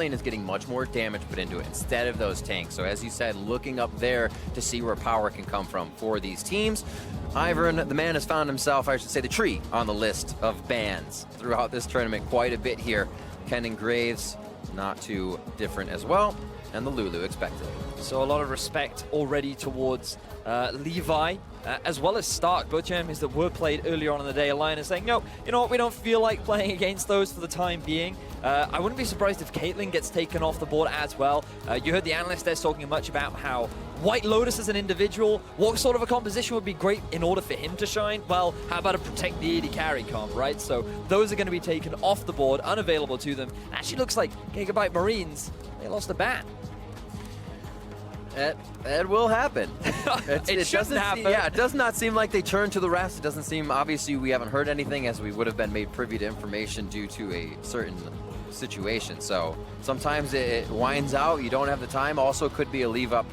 lane is getting much more damage put into it instead of those tanks. So as you said, looking up there to see where power can come from for these teams. Ivern, the man, has found himself, I should say the tree, on the list of bans throughout this tournament quite a bit here. Ken and Graves, not too different as well, and the Lulu expected. So a lot of respect already towards Levi, as well as Stark, both champions that were played earlier on in the day. LYN is saying, no, you know what, we don't feel like playing against those for the time being. I wouldn't be surprised if Caitlyn gets taken off the board as well. You heard the analyst there talking much about how White Lotus as an individual, what sort of a composition would be great in order for him to shine? Well, how about a protect the AD carry comp, right? So those are going to be taken off the board, unavailable to them. Actually looks like Gigabyte Marines, they lost a ban. It will happen. It shouldn't happen. Yeah, it does not seem like they turn to the rest. It doesn't seem, obviously, we haven't heard anything as we would have been made privy to information due to a certain situation. So sometimes it winds out. You don't have the time. Also could be a leave up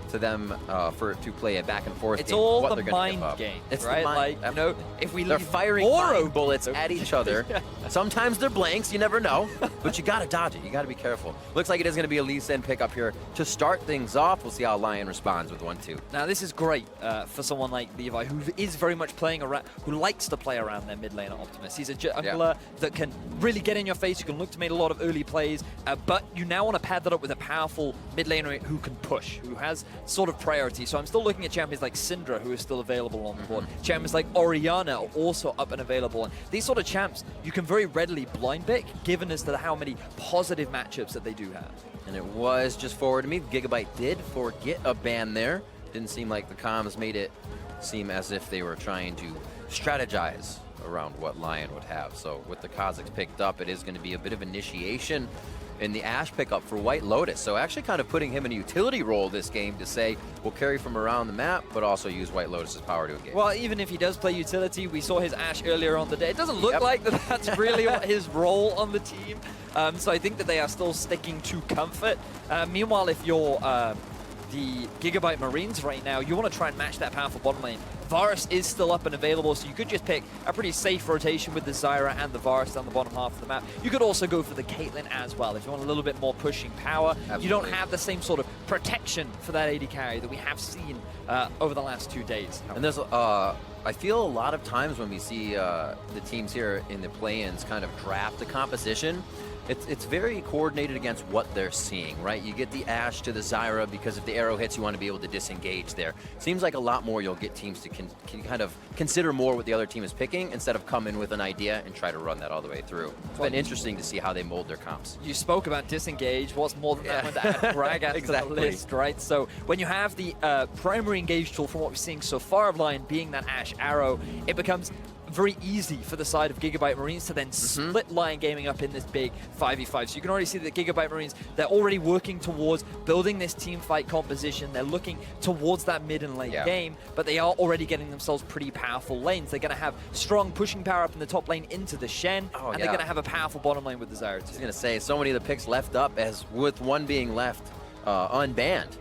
to them to play a back and forth. It's game, all what the they're gonna give mind up. game, It's right? the mind. Like, you know, if we they're leave firing Oro bullets at each other. Yeah. Sometimes they're blanks, you never know, but you gotta dodge it. You gotta be careful. Looks like it is gonna be a LYN pick up here to start things off. We'll see how LYN responds with 1-2. Now this is great for someone like Levi, who is very much playing around, who likes to play around their mid laner Optimus. He's a jungler that can really get in your face. You can look to make a lot of early plays, but you now want to pad that up with a powerful mid laner who can push, who has sort of priority. So I'm still looking at champions like Syndra, who is still available on the board. Champions like Orianna are also up and available. And these sort of champs, you can very readily blind pick, given as to how many positive matchups that they do have. And it was just forward to me. Gigabyte did forget a ban there. Didn't seem like the comms made it seem as if they were trying to strategize around what LYN would have. So with the Kazakhs picked up, it is going to be a bit of initiation in the Ashe pickup for White Lotus. So actually kind of putting him in a utility role this game to say, we'll carry from around the map, but also use White Lotus's power to engage. Well, even if he does play utility, we saw his Ashe earlier on the day. It doesn't look like that's really his role on the team. So I think that they are still sticking to comfort. Meanwhile, if you're the Gigabyte Marines right now, you want to try and match that powerful bottom lane. Varus is still up and available, so you could just pick a pretty safe rotation with the Zyra and the Varus down the bottom half of the map. You could also go for the Caitlyn as well if you want a little bit more pushing power. Absolutely. You don't have the same sort of protection for that AD carry that we have seen over the last 2 days. And there's, I feel a lot of times when we see the teams here in the play-ins kind of draft the composition, it's very coordinated against what they're seeing, right? You get the Ashe to the Zyra because if the arrow hits, you want to be able to disengage there. Seems like a lot more you'll get teams to can kind of consider more what the other team is picking instead of come in with an idea and try to run that all the way through. It's been interesting to see how they mold their comps. You spoke about disengage. What's more than that when to add Brag to the list, right? So when you have the primary engage tool from what we're seeing so far of LYN being that Ashe arrow, it becomes very easy for the side of Gigabyte Marines to then split LYN Gaming up in this big 5v5. So you can already see that Gigabyte Marines, they're already working towards building this team fight composition. They're looking towards that mid and late game, but they are already getting themselves pretty powerful lanes. They're going to have strong pushing power up in the top lane into the Shen, and they're going to have a powerful bottom lane with the Zyra too. I was going to say, so many of the picks left up, as with one being left unbanned.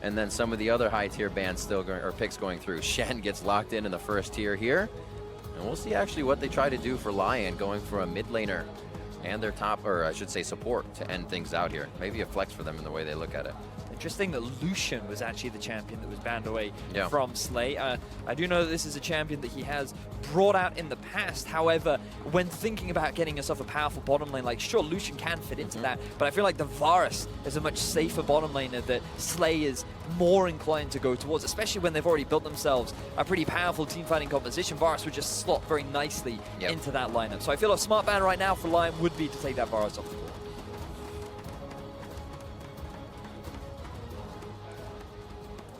And then some of the other high tier bans still going, or picks going through. Shen gets locked in the first tier here. And we'll see actually what they try to do for LYN, going for a mid laner and their top, or I should say support, to end things out here. Maybe a flex for them in the way they look at it. Interesting that Lucian was actually the champion that was banned away from Slay. I do know that this is a champion that he has brought out in the past. However, when thinking about getting yourself a powerful bottom lane, like sure, Lucian can fit into that, but I feel like the Varus is a much safer bottom laner that Slay is more inclined to go towards, especially when they've already built themselves a pretty powerful team fighting composition. Varus would just slot very nicely into that lineup. So I feel a smart ban right now for LYN would be to take that Varus off the board.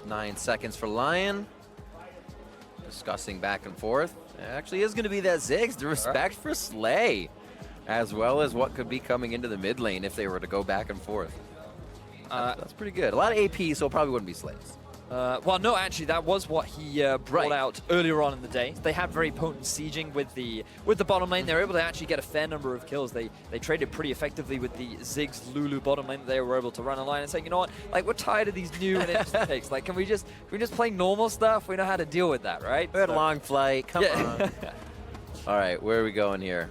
9 seconds for LYN. Discussing back and forth. It actually is going to be that Ziggs, the respect for Slay, as well as what could be coming into the mid lane if they were to go back and forth. That's pretty good. A lot of AP, so it probably wouldn't be Slays. Well, no, actually, that was what he brought out earlier on in the day. They had very potent sieging with the bottom lane. They were able to actually get a fair number of kills. They traded pretty effectively with the Ziggs Lulu bottom lane that they were able to run a line and say, you know what, like we're tired of these new and interesting picks. Like, can we just play normal stuff? We know how to deal with that, right? We had a long flight. Come on. All right, where are we going here?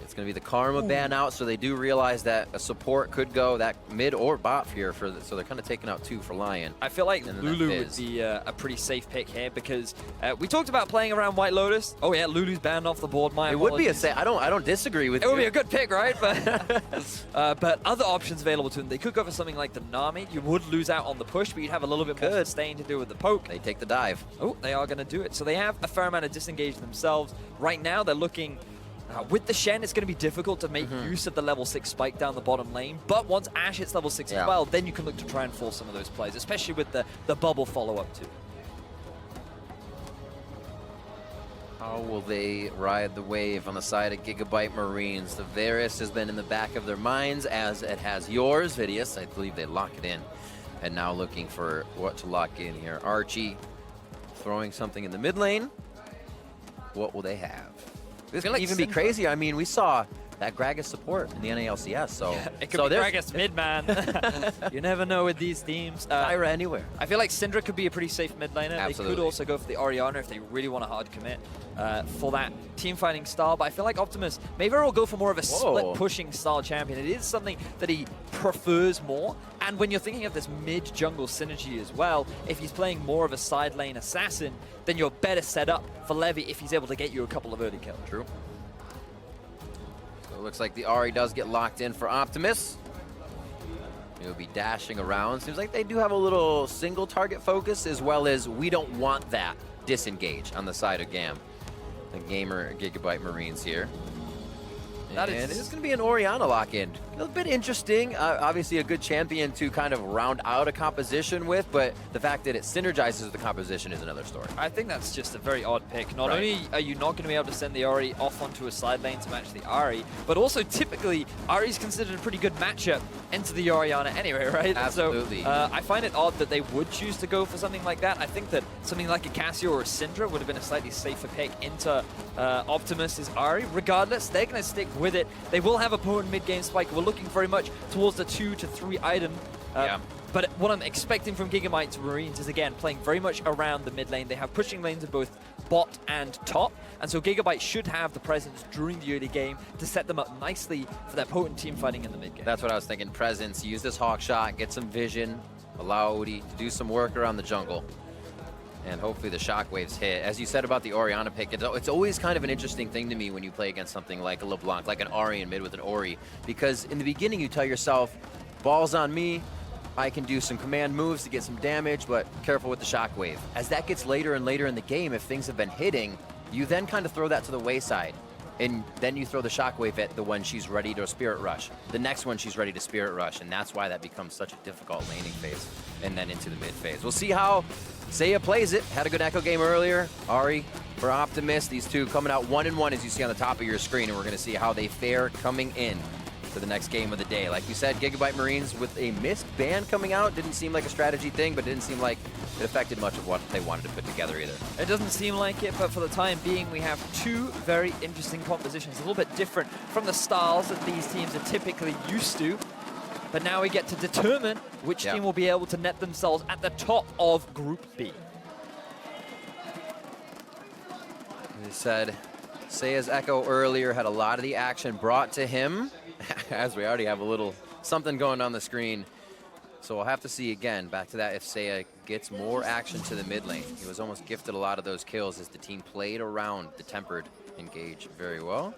It's going to be the Karma ban out, so they do realize that a support could go that mid or bot here, so they're kind of taking out 2 for LYN. I feel like Lulu would be a pretty safe pick here because we talked about playing around White Lotus. Oh yeah, Lulu's banned off the board. My apologies. Would be a safe. I don't disagree with you. It would be a good pick, right? But other options available to them. They could go for something like the Nami. You would lose out on the push, but you'd have a little bit more sustain to do with the poke. They take the dive. Oh, they are going to do it. So they have a fair amount of disengage themselves. Right now, they're looking. With the Shen, it's going to be difficult to make use of the level 6 spike down the bottom lane, but once Ashe hits level 6 as well, then you can look to try and force some of those plays, especially with the bubble follow-up too. How will they ride the wave on the side of Gigabyte Marines? The Varus has been in the back of their minds, as it has yours, Vidius. I believe they lock it in, and now looking for what to lock in here. Archie throwing something in the mid lane. What will they have? This could even be crazy. I mean, we saw that Gragas support in the NALCS, so yeah, it could be Gragas mid, man. You never know with these teams. Tyra anywhere. I feel like Syndra could be a pretty safe mid laner. Absolutely. They could also go for the Orianna if they really want to hard commit for that team fighting style. But I feel like Optimus may very well go for more of a split pushing style champion. It is something that he prefers more. And when you're thinking of this mid jungle synergy as well, if he's playing more of a side lane assassin, then you're better set up for Levy if he's able to get you a couple of early kills. True. So it looks like the Ahri does get locked in for Optimus. He'll be dashing around. Seems like they do have a little single target focus, as well as we don't want that disengage on the side of GAM. The gamer Gigabyte Marines here. And it is going to be an Orianna lock-in. A bit interesting. Obviously a good champion to kind of round out a composition with, but the fact that it synergizes with the composition is another story. I think that's just a very odd pick. Not only are you not going to be able to send the Ahri off onto a side lane to match the Ahri, but also typically Ahri's considered a pretty good matchup into the Orianna anyway, right? Absolutely. So I find it odd that they would choose to go for something like that. I think that something like a Cassio or a Syndra would have been a slightly safer pick into Optimus's Ahri. Regardless, they're going to stick with it. They will have a potent mid-game spike. We're looking very much towards the 2 to 3 item. But what I'm expecting from Gigabyte Marines is, again, playing very much around the mid lane. They have pushing lanes in both bot and top. And so Gigabyte should have the presence during the early game to set them up nicely for that potent team fighting in the mid game. That's what I was thinking. Presence, use this Hawk shot, get some vision, allow Odie to do some work around the jungle. And hopefully the shockwaves hit. As you said about the Orianna pick, it's always kind of an interesting thing to me when you play against something like a LeBlanc, like an Ahri in mid with an Ori. Because in the beginning you tell yourself, ball's on me, I can do some command moves to get some damage, but careful with the shockwave. As that gets later and later in the game, if things have been hitting, you then kind of throw that to the wayside. And then you throw the shockwave at the one she's ready to Spirit Rush. The next one she's ready to Spirit Rush, and that's why that becomes such a difficult laning phase, and then into the mid phase. We'll see how Seiya plays it. Had a good echo game earlier. Ahri for Optimus. These two coming out 1-1 as you see on the top of your screen, and we're going to see how they fare coming in to the next game of the day. Like you said, Gigabyte Marines with a missed ban coming out. Didn't seem like a strategy thing, but didn't seem like it affected much of what they wanted to put together either. It doesn't seem like it, but for the time being, we have two very interesting compositions, a little bit different from the styles that these teams are typically used to. But now we get to determine which team will be able to net themselves at the top of Group B. They said Seiya's echo earlier had a lot of the action brought to him, as we already have a little something going on the screen. So we'll have to see again, back to that, if Seiya gets more action to the mid lane. He was almost gifted a lot of those kills as the team played around the tempered engage very well.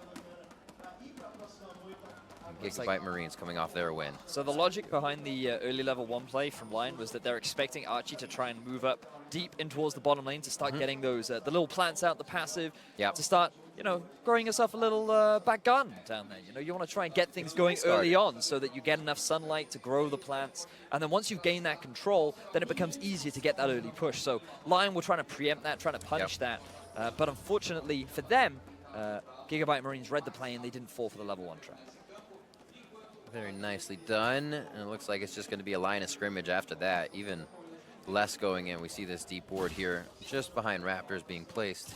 Gigabyte Marines coming off their win. So the logic behind the early level 1 play from LYN was that they're expecting Archie to try and move up deep in towards the bottom lane to start getting those the little plants out, the passive, to start, you know, growing yourself a little back garden down there. You know, you want to try and get things going early on so that you get enough sunlight to grow the plants. And then once you've gained that control, then it becomes easier to get that early push. So LYN were trying to preempt that, trying to punish that. But unfortunately for them, Gigabyte Marines read the play and they didn't fall for the level 1 trap. Very nicely done. And it looks like it's just going to be a line of scrimmage after that. Even less going in. We see this deep ward here just behind Raptors being placed.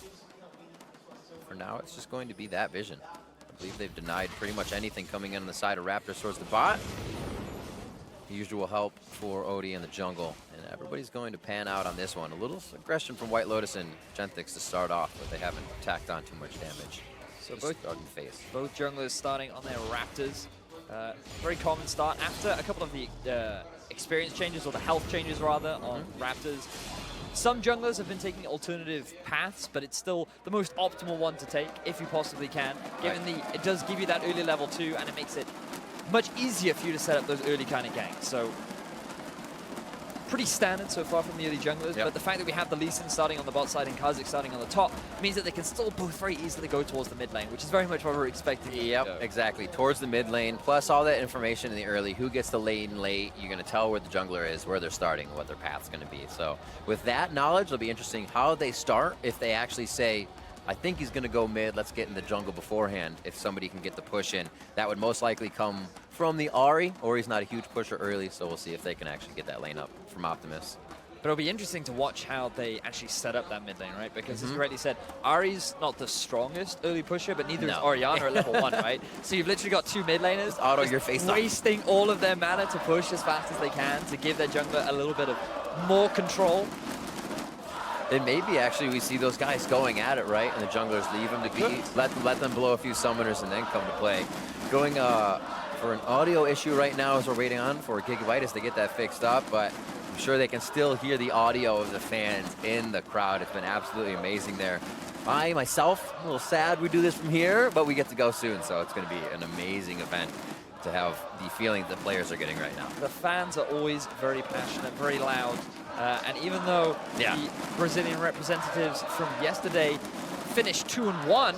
For now, it's just going to be that vision. I believe they've denied pretty much anything coming in on the side of Raptors towards the bot. Usual help for Odie in the jungle. And everybody's going to pan out on this one. A little aggression from White Lotus and Genthix to start off, but they haven't tacked on too much damage. So the starting phase. both junglers starting on their Raptors. Very common start after a couple of the experience changes, or the health changes rather, on Raptors. Some junglers have been taking alternative paths, but it's still the most optimal one to take if you possibly can, given it does give you that early level 2, and it makes it much easier for you to set up those early kind of ganks. So pretty standard so far from the early junglers, but the fact that we have the LYN starting on the bot side and Kazik starting on the top means that they can still both very easily go towards the mid lane, which is very much what we're expecting. Yep, exactly. Towards the mid lane, plus all that information in the early, who gets the lane late, you're going to tell where the jungler is, where they're starting, what their path's going to be. So with that knowledge, it'll be interesting how they start. If they actually say, I think he's going to go mid, let's get in the jungle beforehand. If somebody can get the push in, that would most likely come from the Ahri, or he's not a huge pusher early, so we'll see if they can actually get that lane up from Optimus. But it'll be interesting to watch how they actually set up that mid lane, right? Because as you rightly said, Ahri's not the strongest early pusher, but neither is Orianna at level 1, right? So you've literally got two mid laners auto your face wasting all of their mana to push as fast as they can to give their jungler a little bit of more control. And maybe actually we see those guys going at it, right? And the junglers leave them to be, let them blow a few summoners and then come to play. Going for an audio issue right now as we're waiting on for Gigabyte to get that fixed up, but I'm sure they can still hear the audio of the fans in the crowd. It's been absolutely amazing there. I, myself, a little sad we do this from here, but we get to go soon, so it's going to be an amazing event to have the feeling the players are getting right now. The fans are always very passionate, very loud, and even though the Brazilian representatives from yesterday finished 2-1,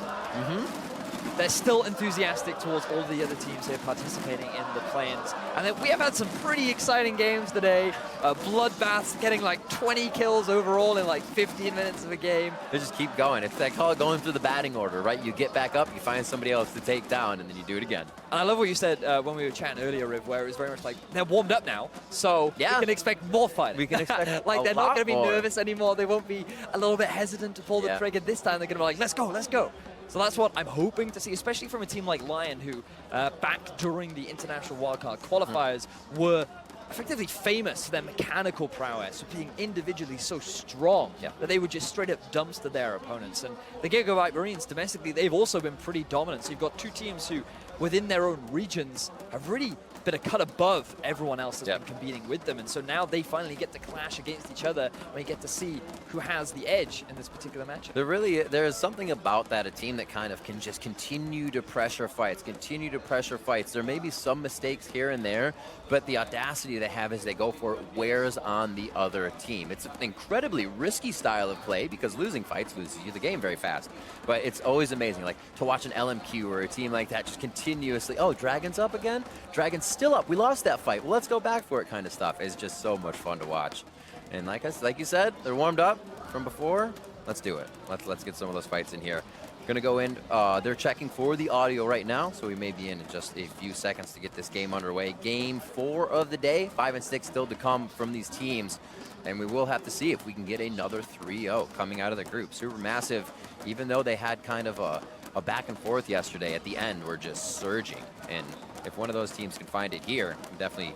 they're still enthusiastic towards all the other teams here participating in the play-ins. And then we have had some pretty exciting games today. Bloodbaths getting like 20 kills overall in like 15 minutes of a game. They just keep going. It's like going through the batting order, right? You get back up, you find somebody else to take down, and then you do it again. And I love what you said when we were chatting earlier, Riv, where it was very much like, they're warmed up now, so we can expect more fighting. We can expect like they're not going to be more. nervous anymore. They won't be a little bit hesitant to pull the trigger. This time they're going to be like, let's go, let's go. So that's what I'm hoping to see, especially from a team like LYN, who back during the international wildcard qualifiers were effectively famous for their mechanical prowess, for being individually so strong that they would just straight up dumpster their opponents. And the Gigabyte Marines domestically, they've also been pretty dominant. So you've got two teams who, within their own regions, have really been a cut above everyone else that's been competing with them. And so now they finally get to clash against each other when you get to see who has the edge in this particular matchup. There is something about that, a team that kind of can just continue to pressure fights. There may be some mistakes here and there, but the audacity they have as they go for it wears on the other team. It's an incredibly risky style of play because losing fights loses you the game very fast. But it's always amazing, like to watch an LMQ or a team like that just continuously, oh, Dragon's up again? Dragon's still up. We lost that fight. Well, let's go back for it kind of stuff. It's just so much fun to watch. And like you said, they're warmed up from before. Let's do it. Let's get some of those fights in here. Gonna go in. They're checking for the audio right now, so we may be in just a few seconds to get this game underway. Game 4 of the day. 5 and 6 still to come from these teams. And we will have to see if we can get another 3-0 coming out of the group. Supermassive, even though they had kind of a back and forth yesterday, at the end we're just surging. And if one of those teams can find it here, definitely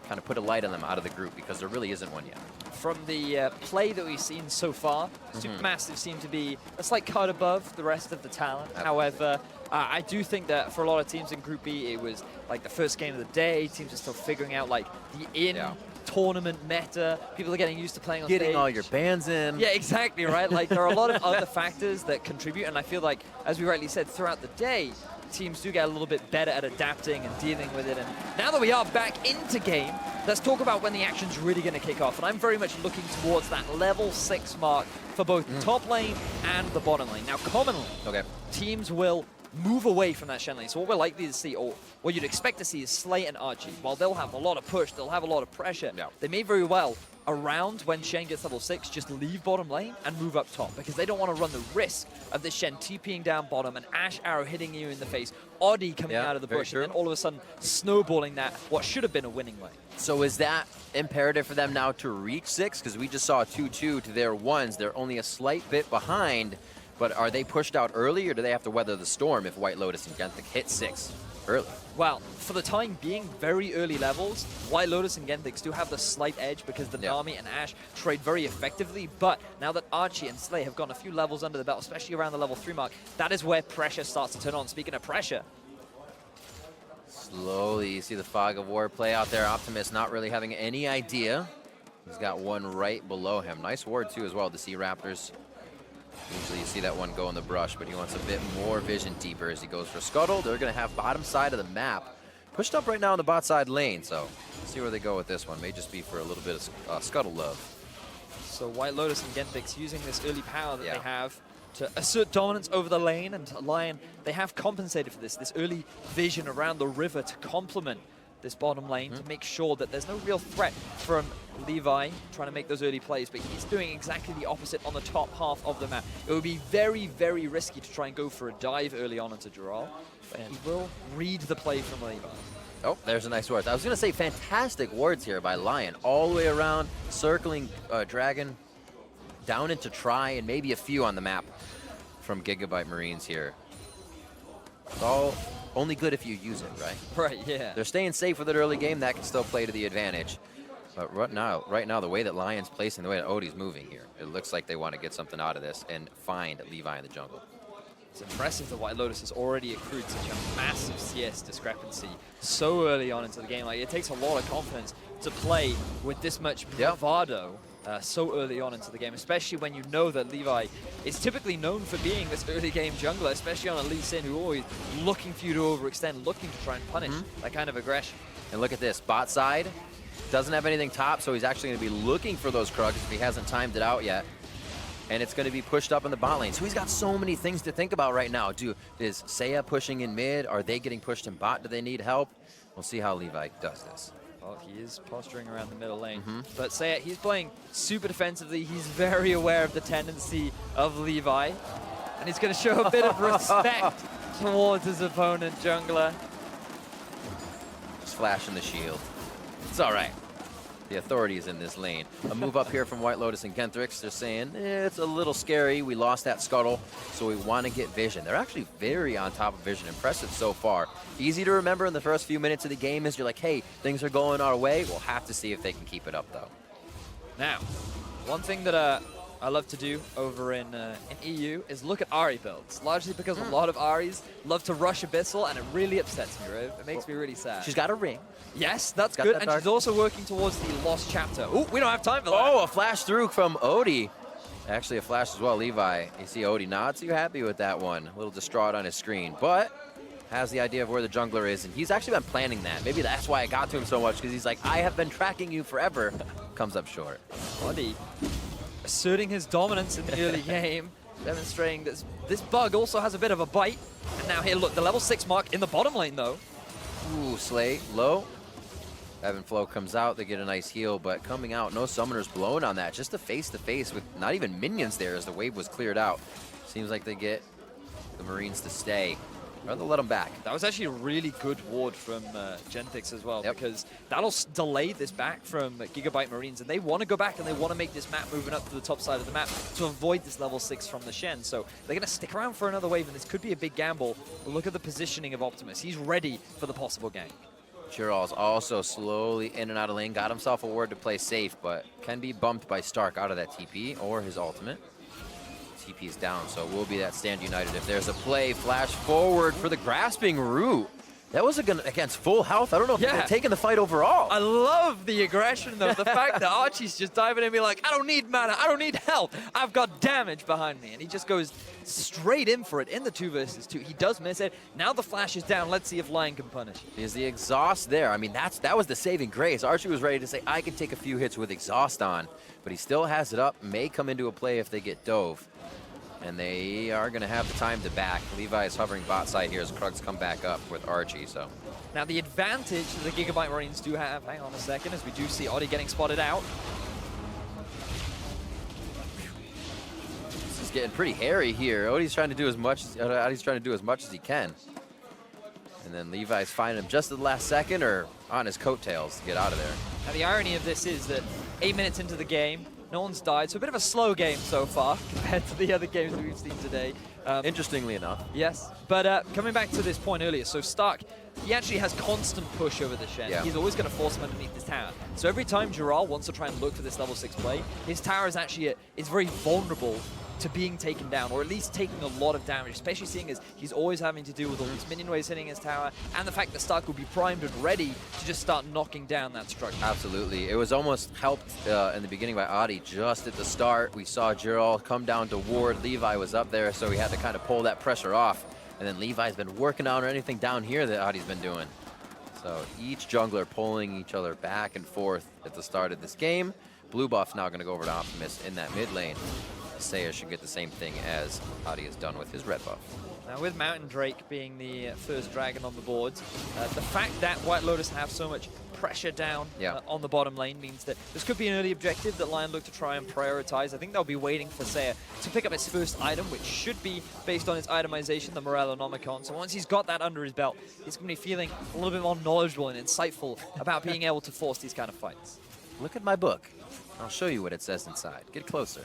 kind of put a light on them out of the group, because there really isn't one yet. From the play that we've seen so far, Supermassive seem to be a slight cut above the rest of the talent. However, I do think that for a lot of teams in Group B, it was like the first game of the day. Teams are still figuring out like the tournament meta. People are getting used to playing on Getting stage. all your bands in. Yeah, exactly, right? Like there are a lot of other factors that contribute, and I feel like, as we rightly said, throughout the day, teams do get a little bit better at adapting and dealing with it. And now that we are back into game, let's talk about when the action's really going to kick off. And I'm very much looking towards that level 6 mark for both the top lane and the bottom lane. Now, commonly, teams will move away from that Shen lane. So what we're likely to see, or what you'd expect to see, is Slay and Archie. While they'll have a lot of push, they'll have a lot of pressure, they may very well, around when Shen gets level 6, just leave bottom lane and move up top, because they don't want to run the risk of this Shen TPing down bottom, an Ashe arrow hitting you in the face, Oddie coming out of the bush, and then all of a sudden snowballing that, what should have been a winning lane. So is that imperative for them now to reach 6? Because we just saw 2-2 to their 1s. They're only a slight bit behind, but are they pushed out early, or do they have to weather the storm if White Lotus and Ganthic hit 6? early. Well, for the time being, very early levels, White Lotus and Genthix do have the slight edge because the Nami and Ashe trade very effectively, but now that Archie and Slay have gotten a few levels under the belt, especially around the level 3 mark, that is where pressure starts to turn on. Speaking of pressure. Slowly, you see the fog of war play out there. Optimus not really having any idea. He's got one right below him. Nice ward, too, as well, the Sea Raptors. Usually you see that one go in the brush, but he wants a bit more vision deeper as he goes for Scuttle. They're going to have bottom side of the map pushed up right now in the bot side lane, so let's see where they go with this one. May just be for a little bit of Scuttle love. So White Lotus and Genthix using this early power that they have to assert dominance over the lane, and LYN, they have compensated for this early vision around the river to complement this bottom lane to make sure that there's no real threat from Levi trying to make those early plays, but he's doing exactly the opposite on the top half of the map. It would be very, very risky to try and go for a dive early on into Dural, but he will read the play from Levi. Oh, there's a nice ward. I was going to say fantastic wards here by LYN, all the way around, circling Dragon down into Try, and maybe a few on the map from Gigabyte Marines here. It's all only good if you use it, right? Right, yeah. They're staying safe with it early game. That can still play to the advantage. But right now, the way that LYN's placing, the way that Odie's moving here, it looks like they want to get something out of this and find Levi in the jungle. It's impressive that White Lotus has already accrued such a massive CS discrepancy so early on into the game. Like, it takes a lot of confidence to play with this much bravado so early on into the game, especially when you know that Levi is typically known for being this early game jungler, especially on a Lee Sin, who always looking for you to overextend, looking to try and punish that kind of aggression. And look at this, bot side doesn't have anything top, so he's actually going to be looking for those Krugs if he hasn't timed it out yet. And it's going to be pushed up in the bot lane. So he's got so many things to think about right now. Is Seiya pushing in mid? Are they getting pushed in bot? Do they need help? We'll see how Levi does this. Well, he is posturing around the middle lane. But Seiya, he's playing super defensively. He's very aware of the tendency of Levi. And he's going to show a bit of respect towards his opponent, jungler. Just flashing the shield. It's all right. The authority is in this lane. A move up here from White Lotus and Genthix. They're saying, it's a little scary. We lost that Scuttle, so we want to get vision. They're actually very on top of vision. Impressive so far. Easy to remember in the first few minutes of the game is you're like, hey, things are going our way. We'll have to see if they can keep it up, though. Now, one thing that I love to do over in EU is look at Ahri builds, largely because a lot of Ahris love to rush Abyssal, and it really upsets me, right? It makes me really sad. She's got a ring. Yes, that's good, and she's also working towards the Lost Chapter. Oh, we don't have time for that. Oh, a flash through from Odie. Actually, a flash as well, Levi. You see Odie not too happy with that one. A little distraught on his screen, but has the idea of where the jungler is, and he's actually been planning that. Maybe that's why I got to him so much, because he's like, I have been tracking you forever. Comes up short. Odie asserting his dominance in the early game, demonstrating that this bug also has a bit of a bite. And now here, look, the level 6 mark in the bottom lane, though. Ooh, Slay, low. Ebb and Flow comes out, they get a nice heal, but coming out, no summoners blown on that. Just a face-to-face with not even minions there as the wave was cleared out. Seems like they get the Marines to stay. Or they'll let them back. That was actually a really good ward from Genthix as well, because that'll delay this back from Gigabyte Marines, and they want to go back and they want to make this map moving up to the top side of the map to avoid this level 6 from the Shen. So they're going to stick around for another wave, and this could be a big gamble. But look at the positioning of Optimus. He's ready for the possible gank. Chiral's also slowly in and out of lane, got himself a ward to play safe, but can be bumped by Stark out of that TP or his ultimate. TP is down, so it will be that stand united. If there's a play, flash forward for the grasping root. That was against full health. I don't know if they're taking the fight overall. I love the aggression, though. The fact that Archie's just diving in and being like, I don't need mana, I don't need health. I've got damage behind me. And he just goes straight in for it in the 2 versus 2. He does miss it. Now the flash is down. Let's see if LYN can punish it. Is the exhaust there? I mean, that was the saving grace. Archie was ready to say, I can take a few hits with exhaust on, but he still has it up. May come into a play if they get dove. And they are going to have the time to back. Levi is hovering bot side here as Krugs come back up with Archie. So now the advantage that the Gigabyte Marines do have, hang on a second, as we do see Odie getting spotted out. This is getting pretty hairy here. Odie's trying to do as much as he can. And then Levi's finding him just at the last second or on his coattails to get out of there. Now the irony of this is that 8 minutes into the game, no one's died, so a bit of a slow game so far compared to the other games that we've seen today. Interestingly enough. Yes, but coming back to this point earlier, so Stark he actually has constant push over the Shen. Yeah. He's always going to force him underneath this tower. So every time Giral wants to try and look for this level 6 play, his tower is actually is very vulnerable to being taken down, or at least taking a lot of damage, especially seeing as he's always having to deal with all these minion waves hitting his tower, and the fact that Stark will be primed and ready to just start knocking down that structure. Absolutely. It was almost helped in the beginning by Adi just at the start. We saw Giral come down to ward. Levi was up there, so he had to kind of pull that pressure off. And then Levi's been working on anything down here that Adi's been doing. So each jungler pulling each other back and forth at the start of this game. Blue buff's now going to go over to Optimus in that mid lane. Seiya should get the same thing as Adi has done with his red buff. Now with Mountain Drake being the first dragon on the board, the fact that White Lotus have so much pressure down on the bottom lane means that this could be an early objective that LYN look to try and prioritize. I think they'll be waiting for Seiya to pick up his first item, which should be based on his itemization, the Morellonomicon. So once he's got that under his belt, he's going to be feeling a little bit more knowledgeable and insightful about being able to force these kind of fights. Look at my book. I'll show you what it says inside. Get closer.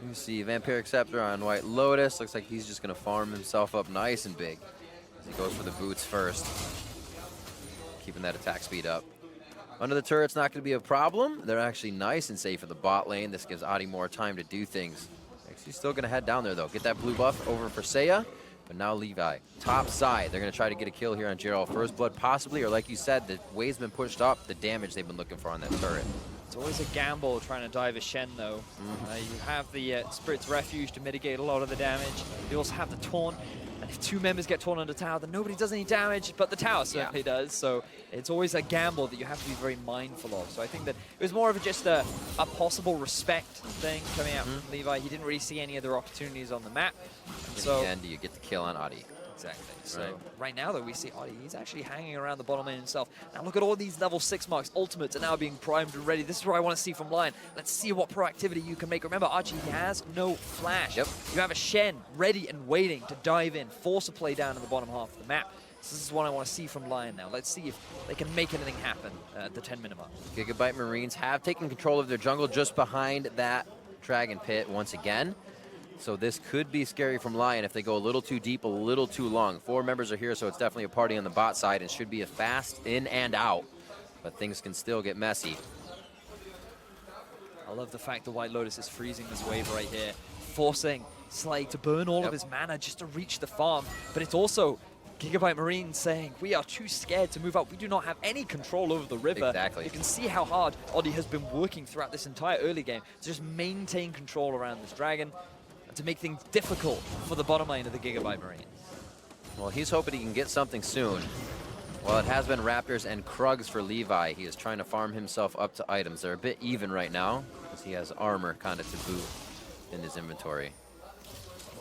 You see Vampiric Scepter on White Lotus. Looks like he's just going to farm himself up nice and big as he goes for the boots first. Keeping that attack speed up. Under the turret's not going to be a problem. They're actually nice and safe for the bot lane. This gives Adi more time to do things. He's still going to head down there, though. Get that blue buff over for Seiya. But now Levi, top side. They're going to try to get a kill here on Giral. First blood possibly, or like you said, the wave's been pushed up. The damage they've been looking for on that turret. It's always a gamble trying to dive a Shen, though. You have the Spirit's Refuge to mitigate a lot of the damage. You also have the Taunt. And if two members get torn under tower, then nobody does any damage, but the tower certainly does. So it's always a gamble that you have to be very mindful of. So I think that it was more of just a possible respect thing coming out from Levi. He didn't really see any other opportunities on the map. In the end, you get the kill on Adi. Exactly. So right now, though, we see Adi, he's actually hanging around the bottom lane himself. Now look at all these level 6 marks. Ultimates are now being primed and ready. This is what I want to see from LYN. Let's see what proactivity you can make. Remember, Archie has no flash. You have a Shen ready and waiting to dive in, force a play down in the bottom half of the map. So this is what I want to see from LYN now. Let's see if they can make anything happen at the 10-minute mark. Gigabyte Marines have taken control of their jungle just behind that Dragon Pit once again. So this could be scary from LYN if they go a little too deep, a little too long. 4 members are here, so it's definitely a party on the bot side and should be a fast in and out. But things can still get messy. I love the fact that White Lotus is freezing this wave right here, forcing Slay to burn all of his mana just to reach the farm. But it's also Gigabyte Marine saying, we are too scared to move up. We do not have any control over the river. Exactly. You can see how hard Adi has been working throughout this entire early game to just maintain control around this dragon, to make things difficult for the bottom lane of the Gigabyte Marine. Well, he's hoping he can get something soon. Well, it has been Raptors and Krugs for Levi. He is trying to farm himself up to items. They're a bit even right now, because he has armor kind of to boot in his inventory.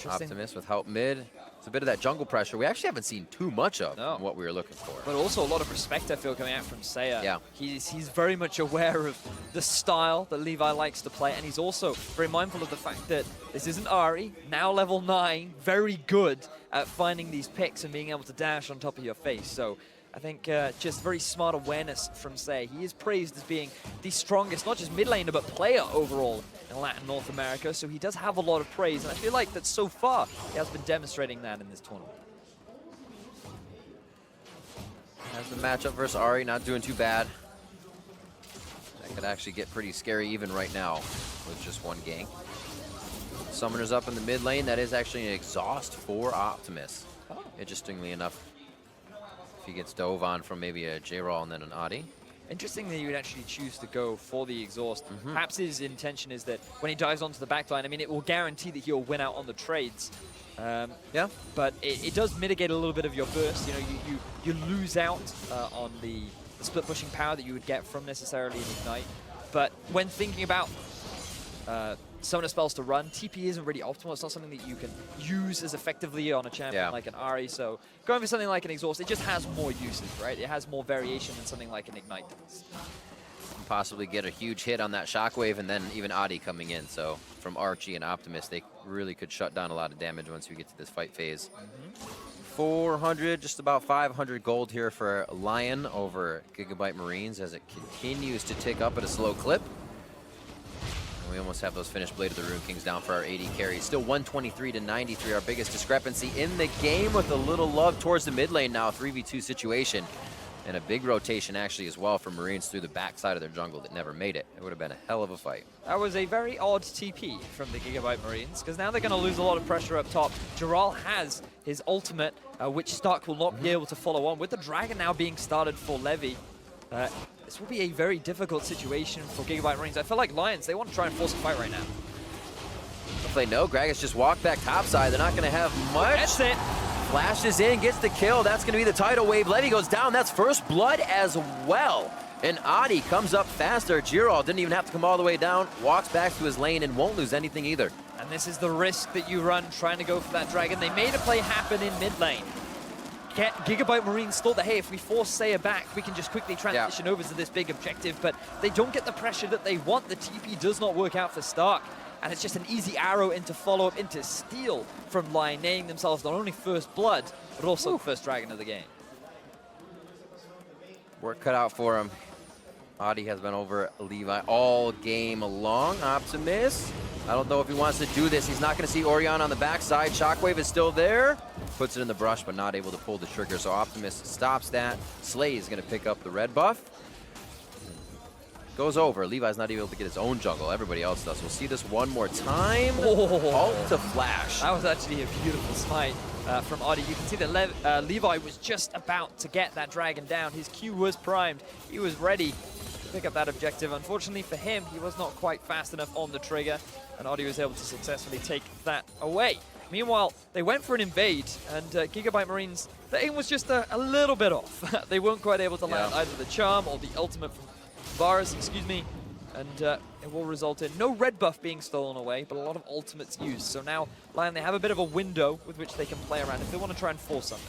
Optimus with help mid. It's a bit of that jungle pressure we actually haven't seen too much of in what we were looking for. But also a lot of respect, I feel, coming out from Seiya. Yeah. He's very much aware of the style that Levi likes to play, and he's also very mindful of the fact that this isn't Ahri, now level 9, very good at finding these picks and being able to dash on top of your face. So I think just very smart awareness from Seiya. He is praised as being the strongest, not just mid laner, but player overall in Latin North America. So he does have a lot of praise, and I feel like that so far he has been demonstrating that in this tournament. As the matchup versus Ahri, not doing too bad. That could actually get pretty scary even right now with just one gank. Summoner's up in the mid lane. That is actually an exhaust for Optimus. Interestingly enough, if he gets dove on from maybe a J-Roll and then an Adi. Interesting that you would actually choose to go for the exhaust. Perhaps his intention is that when he dives onto the backline, I mean, it will guarantee that he'll win out on the trades. But it does mitigate a little bit of your burst. You know, you lose out on the split pushing power that you would get from necessarily an Ignite. But when thinking about summoner spells to run, TP isn't really optimal. It's not something that you can use as effectively on a champion like an Ahri. So going for something like an exhaust, it just has more usage, right? It has more variation than something like an Ignite does. Possibly get a huge hit on that shockwave, and then even Adi coming in. So from Archie and Optimus, they really could shut down a lot of damage once we get to this fight phase. 400, just about 500 gold here for LYN over Gigabyte Marines as it continues to tick up at a slow clip. And we almost have those finished Blade of the Rune Kings down for our AD carries. Still 123 to 93, our biggest discrepancy in the game, with a little love towards the mid lane now, 3v2 situation. And a big rotation actually as well for Marines through the backside of their jungle that never made it. It would have been a hell of a fight. That was a very odd TP from the Gigabyte Marines, because now they're going to lose a lot of pressure up top. Giral has his ultimate, which Stark will not be able to follow on. With the Dragon now being started for Levy, this will be a very difficult situation for Gigabyte Marines. I feel like Lions, they want to try and force a fight right now. If they know, Gragas just walked back topside. They're not going to have much. That's it. Flashes in, gets the kill. That's going to be the tidal wave. Levy goes down. That's first blood as well. And Adi comes up faster. Giral didn't even have to come all the way down. Walks back to his lane and won't lose anything either. And this is the risk that you run trying to go for that Dragon. They made a play happen in mid lane. Gigabyte Marines thought that, hey, if we force Saya back, we can just quickly transition over to this big objective, but they don't get the pressure that they want. The TP does not work out for Stark, and it's just an easy arrow into follow-up, into steal from LYN, naming themselves not only first blood, but also the first Dragon of the game. Work cut out for him. Adi has been over Levi all game long. Optimus, I don't know if he wants to do this. He's not going to see Orion on the backside. Shockwave is still there. Puts it in the brush, but not able to pull the trigger. So Optimus stops that. Slay is going to pick up the red buff. Goes over. Levi's not able to get his own jungle. Everybody else does. We'll see this one more time. Ult to flash. That was actually a beautiful smite from Adi. You can see that Levi was just about to get that Dragon down. His Q was primed. He was ready to pick up that objective. Unfortunately for him, he was not quite fast enough on the trigger, and Adi was able to successfully take that away. Meanwhile, they went for an invade, and Gigabyte Marines, the aim was just a little bit off. They weren't quite able to land either the charm or the ultimate from Varus, excuse me, and it will result in no red buff being stolen away, but a lot of ultimates used. So now, LYN, they have a bit of a window with which they can play around if they want to try and force something.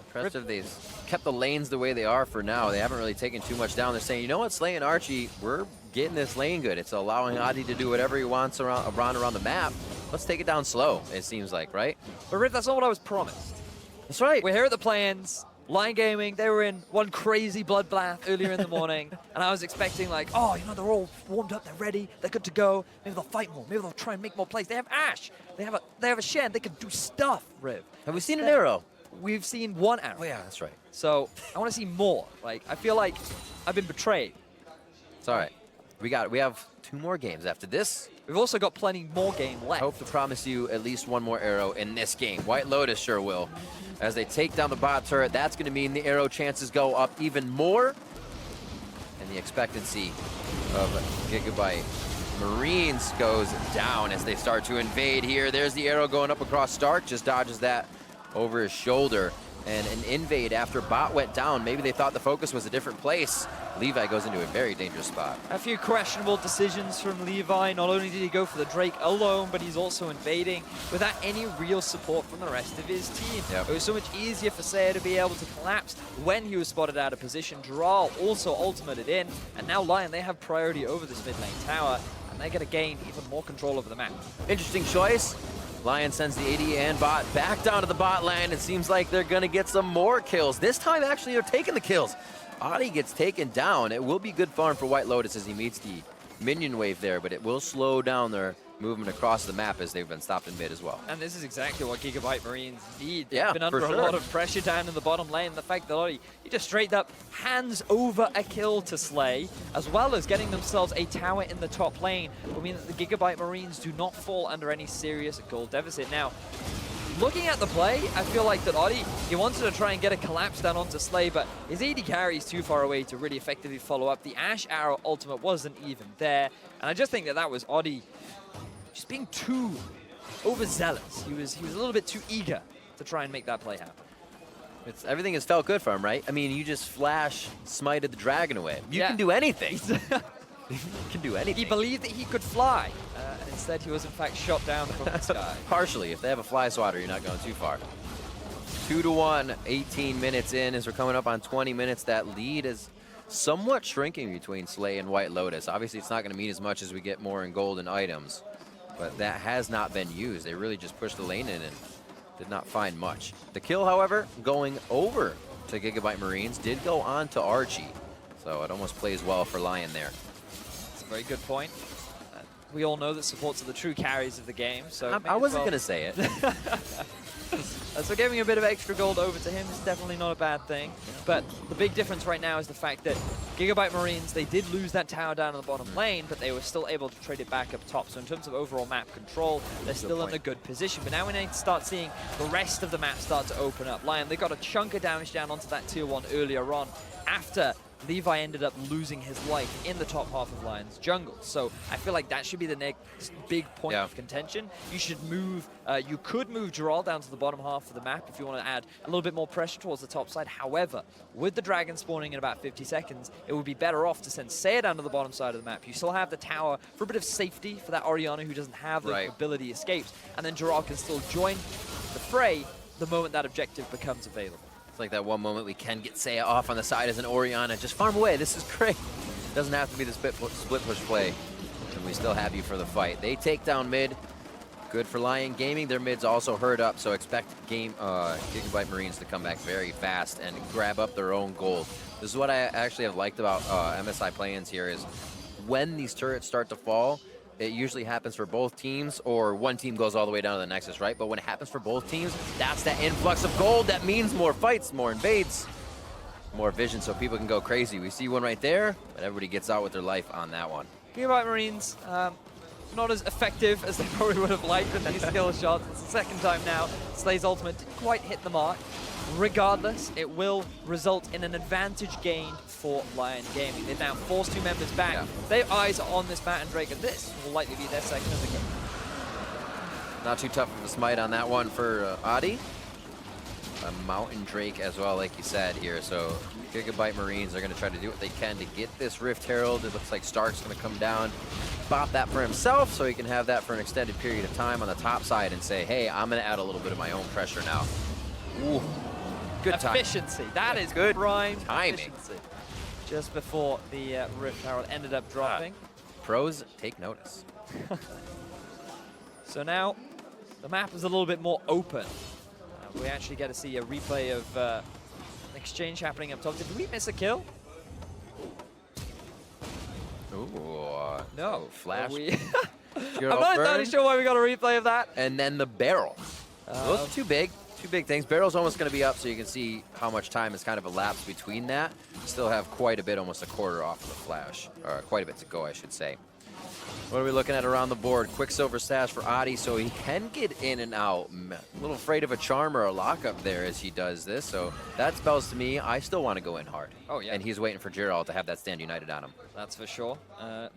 Impressive they've kept the lanes the way they are for now. They haven't really taken too much down. They're saying, you know what, Slay and Archie, we're getting this lane good. It's allowing Adi to do whatever he wants around the map. Let's take it down slow, it seems like, right? But Riv, that's not what I was promised. That's right. We're here at the play-ins. LYN Gaming, they were in one crazy bloodbath earlier in the morning, and I was expecting like, oh, you know, they're all warmed up, they're ready, they're good to go. Maybe they'll fight more. Maybe they'll try and make more plays. They have Ashe. They have a Shen. They can do stuff, Riv. Have we seen an arrow? We've seen one arrow. Oh yeah, that's right. So I want to see more. Like, I feel like I've been betrayed. It's all right. We have 2 more games after this. We've also got plenty more game left. I hope to promise you at least 1 more arrow in this game. White Lotus sure will. As they take down the bot turret, that's going to mean the arrow chances go up even more. And the expectancy of Gigabyte Marines goes down as they start to invade here. There's the arrow going up across Stark, just dodges that over his shoulder. And an invade after bot went down. Maybe they thought the focus was a different place. Levi goes into a very dangerous spot. A few questionable decisions from Levi. Not only did he go for the Drake alone, but he's also invading without any real support from the rest of his team. Yep. It was so much easier for Saya to be able to collapse when he was spotted out of position. Giral also ultimated in, and now LYN, they have priority over this mid lane tower, and they're going to gain even more control over the map. Interesting choice. LYN sends the AD and bot back down to the bot lane. It seems like they're going to get some more kills. This time, actually, they're taking the kills. Adi gets taken down. It will be good farm for White Lotus as he meets the minion wave there, but it will slow down their movement across the map as they've been stopped in mid as well. And this is exactly what Gigabyte Marines need. They've Yeah, been under for a sure. lot of pressure down in the bottom lane. The fact that Adi, he just straight up hands over a kill to Slay, as well as getting themselves a tower in the top lane, will mean that the Gigabyte Marines do not fall under any serious gold deficit. Now, looking at the play, I feel like that Adi, he wanted to try and get a collapse down onto Slay, but his AD carry is too far away to really effectively follow up. The Ashe Arrow ultimate wasn't even there, and I just think that that was Adi just being too overzealous. He was a little bit too eager to try and make that play happen. Everything has felt good for him, right? I mean, you just flash smited the dragon away. You can do anything. You can do anything. He believed that he could fly, and instead he was in fact shot down from the sky. Partially. If they have a fly swatter, you're not going too far. 2-1, 18 minutes in as we're coming up on 20 minutes. That lead is somewhat shrinking between Slay and White Lotus. Obviously, it's not going to mean as much as we get more in golden items, but that has not been used. They really just pushed the lane in and did not find much. The kill, however, going over to Gigabyte Marines, did go on to Archie. So it almost plays well for LYN there. That's a very good point. We all know that supports are the true carries of the game, so I wasn't going to say it. So giving a bit of extra gold over to him is definitely not a bad thing. But the big difference right now is the fact that Gigabyte Marines, they did lose that tower down in the bottom lane, but they were still able to trade it back up top. So in terms of overall map control, they're still in a good position. But now we need to start seeing the rest of the map start to open up. LYN, they got a chunk of damage down onto that tier 1 earlier on after Levi ended up losing his life in the top half of LYN's jungle. So I feel like that should be the next big point of contention. You should move, you could move Gerald down to the bottom half of the map if you want to add a little bit more pressure towards the top side. However, with the dragon spawning in about 50 seconds, it would be better off to send Seiya down to the bottom side of the map. You still have the tower for a bit of safety for that Orianna who doesn't have the ability escapes, and then Gerald can still join the fray the moment that objective becomes available. It's like that one moment we can get Seiya off on the side as an Orianna. Just farm away. This is great. Doesn't have to be the split push play. And we still have you for the fight. They take down mid. Good for LYN Gaming. Their mid's also hurt up, so expect Gigabyte Marines to come back very fast and grab up their own gold. This is what I actually have liked about MSI Play-Ins here is when these turrets start to fall, it usually happens for both teams, or one team goes all the way down to the Nexus, right? But when it happens for both teams, that's that influx of gold. That means more fights, more invades, more vision, so people can go crazy. We see one right there, but everybody gets out with their life on that one. Gigabyte Marines, not as effective as they probably would have liked with these skill shots. It's the second time now. Slay's ultimate didn't quite hit the mark. Regardless, it will result in an advantage gained for LYN Gaming. They've now forced 2 members back. Their eyes are on this Mountain Drake, and this will likely be their second of the game. Not too tough of a smite on that one for Adi. A Mountain Drake as well, like you said here. So Gigabyte Marines are going to try to do what they can to get this Rift Herald. It looks like Stark's going to come down, bop that for himself, so he can have that for an extended period of time on the top side and say, hey, I'm going to add a little bit of my own pressure now. Ooh. Good efficiency. That is good prime timing. Efficiency. Just before the Rift Herald ended up dropping. Pros take notice. So now the map is a little bit more open. We actually get to see a replay of an exchange happening up top. Did we miss a kill? Ooh. No. Flash. I'm not entirely sure why we got a replay of that. And then the barrel. Those are too big. Two big things. Barrel's almost going to be up, so you can see how much time has kind of elapsed between that. Still have quite a bit, almost a quarter off of the flash. Or quite a bit to go, I should say. What are we looking at around the board? Quicksilver stash for Adi, so he can get in and out. A little afraid of a charm or a lockup there as he does this, so that spells to me I still want to go in hard. Oh, yeah. And he's waiting for Gerald to have that stand united on him. That's for sure.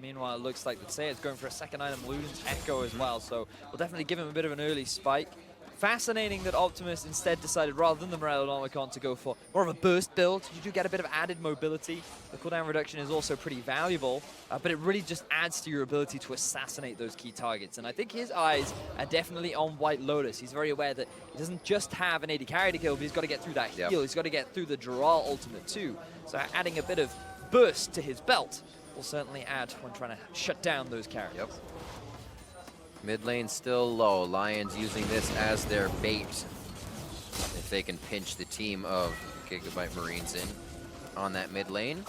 Meanwhile, it looks like Seiya's going for a second item, loses Echo as well, so we'll definitely give him a bit of an early spike. Fascinating that Optimus instead decided, rather than the Morellonomicon, to go for more of a burst build. You do get a bit of added mobility. The cooldown reduction is also pretty valuable, but it really just adds to your ability to assassinate those key targets. And I think his eyes are definitely on White Lotus. He's very aware that he doesn't just have an AD carry to kill, but he's got to get through that heal. He's got to get through the Gerald ultimate too. So adding a bit of burst to his belt will certainly add when trying to shut down those carries. Mid lane still low. Lions using this as their bait. If they can pinch the team of Gigabyte Marines in on that mid lane.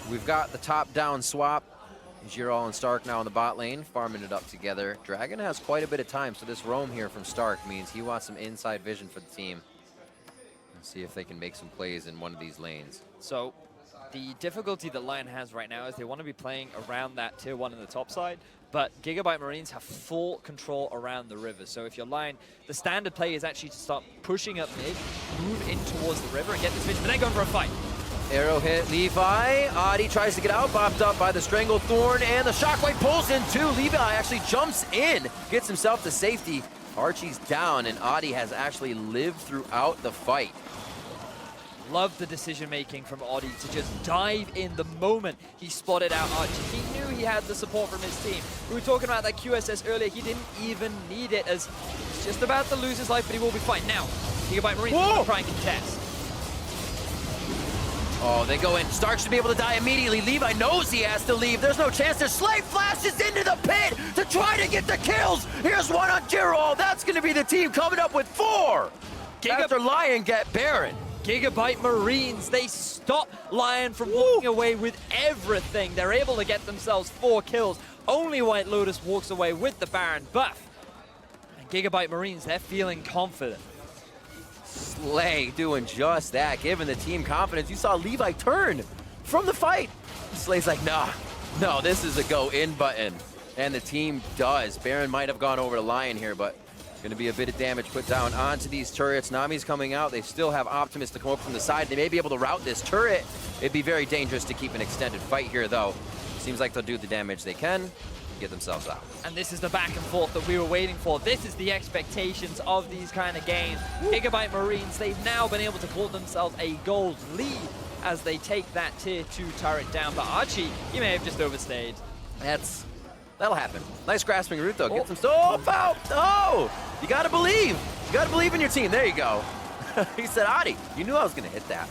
We've got the top-down swap. Giral and Stark now in the bot lane, farming it up together. Dragon has quite a bit of time, so this roam here from Stark means he wants some inside vision for the team. Let's see if they can make some plays in one of these lanes. So the difficulty that LYN has right now is they want to be playing around that tier 1 in the top side, but Gigabyte Marines have full control around the river. So if you're LYN, the standard play is actually to start pushing up mid, move in towards the river and get this vision, but they're going for a fight. Arrow hit Levi. Adi tries to get out, bopped up by the Strangled Thorn, and the Shockwave pulls in too. Levi actually jumps in, gets himself to safety. Archie's down, and Adi has actually lived throughout the fight. Love the decision-making from Adi to just dive in the moment he spotted out Archie. He knew he had the support from his team. We were talking about that QSS earlier. He didn't even need it, as he's just about to lose his life, but he will be fine. Now, Gigabyte Marines will try and contest. Oh, they go in. Stark should be able to die immediately. Levi knows he has to leave. There's no chance. Their Slave flashes into the pit to try to get the kills. Here's one on Gerald. That's going to be the team coming up with 4. After LYN get Baron. Gigabyte Marines, they stop LYN from walking away with everything. They're able to get themselves 4 kills. Only White Lotus walks away with the Baron buff. And Gigabyte Marines, they're feeling confident. Slay doing just that, giving the team confidence. You saw Levi turn from the fight. Slay's like, nah, no, this is a go in button. And the team does. Baron might have gone over to LYN here, but going to be a bit of damage put down onto these turrets. Nami's coming out. They still have Optimus to come up from the side. They may be able to route this turret. It'd be very dangerous to keep an extended fight here, though. Seems like they'll do the damage they can, get themselves out. And this is the back and forth that we were waiting for. This is the expectations of these kind of games. Gigabyte Marines, they've now been able to pull themselves a gold lead as they take that tier 2 turret down. But Archie, you may have just overstayed. That'll happen. Nice grasping route, though. Get some foul! Oh! You gotta believe! You gotta believe in your team. There you go. He said, Adi, you knew I was gonna hit that.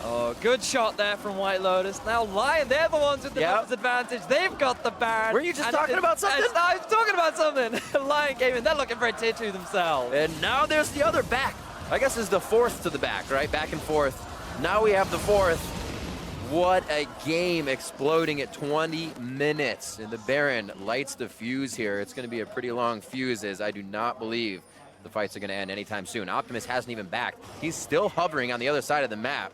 Oh, good shot there from White Lotus. Now LYN, they're the ones with the numbers advantage. They've got the Baron. Were you just talking about something? I was talking about something. LYN came in. They're looking for a tier 2 themselves. And now there's the other back. I guess it's the 4th to the back, right? Back and forth. Now we have the 4th. What a game, exploding at 20 minutes. And the Baron lights the fuse here. It's going to be a pretty long fuse, as I do not believe the fights are going to end anytime soon. Optimus hasn't even backed. He's still hovering on the other side of the map.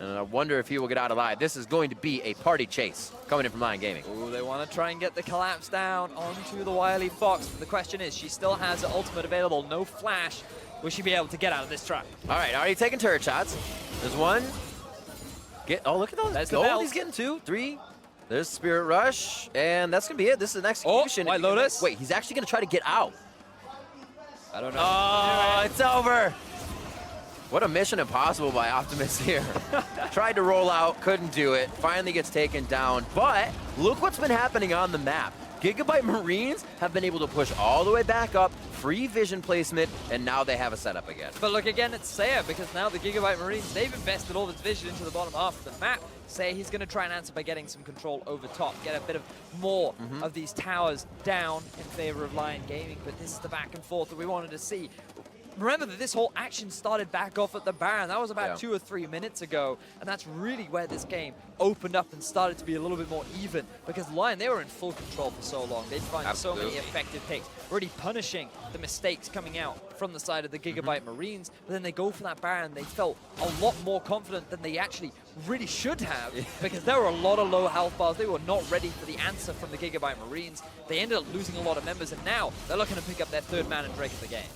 And I wonder if he will get out alive. This is going to be a party chase coming in from LYN Gaming. Ooh, they want to try and get the collapse down onto the Wily Fox. But the question is, she still has the ultimate available. No flash. Will she be able to get out of this trap? All right, already taking turret shots. There's one. Oh, look at those. That's gold. the He's getting 2, 3. There's Spirit Rush. And that's going to be it. This is an execution. Oh, White Lotus. Wait, he's actually going to try to get out. I don't know. Oh, it's over. What a mission impossible by Optimus here. Tried to roll out, couldn't do it. Finally gets taken down. But look what's been happening on the map. Gigabyte Marines have been able to push all the way back up, free vision placement, and now they have a setup again. But look again at Saya, because now the Gigabyte Marines, they've invested all this vision into the bottom half of the map. Saya, he's going to try and answer by getting some control over top, get a bit of more of these towers down in favor of LYN Gaming. But this is the back and forth that we wanted to see. Remember that this whole action started back off at the Baron. That was about 2 or 3 minutes ago, and that's really where this game opened up and started to be a little bit more even, because LYN, they were in full control for so long. They'd find so many effective picks, already punishing the mistakes coming out from the side of the Gigabyte Marines, but then they go for that Baron. They felt a lot more confident than they actually really should have, because there were a lot of low health bars. They were not ready for the answer from the Gigabyte Marines. They ended up losing a lot of members, and now they're looking to pick up their 3rd man and Drake of the game.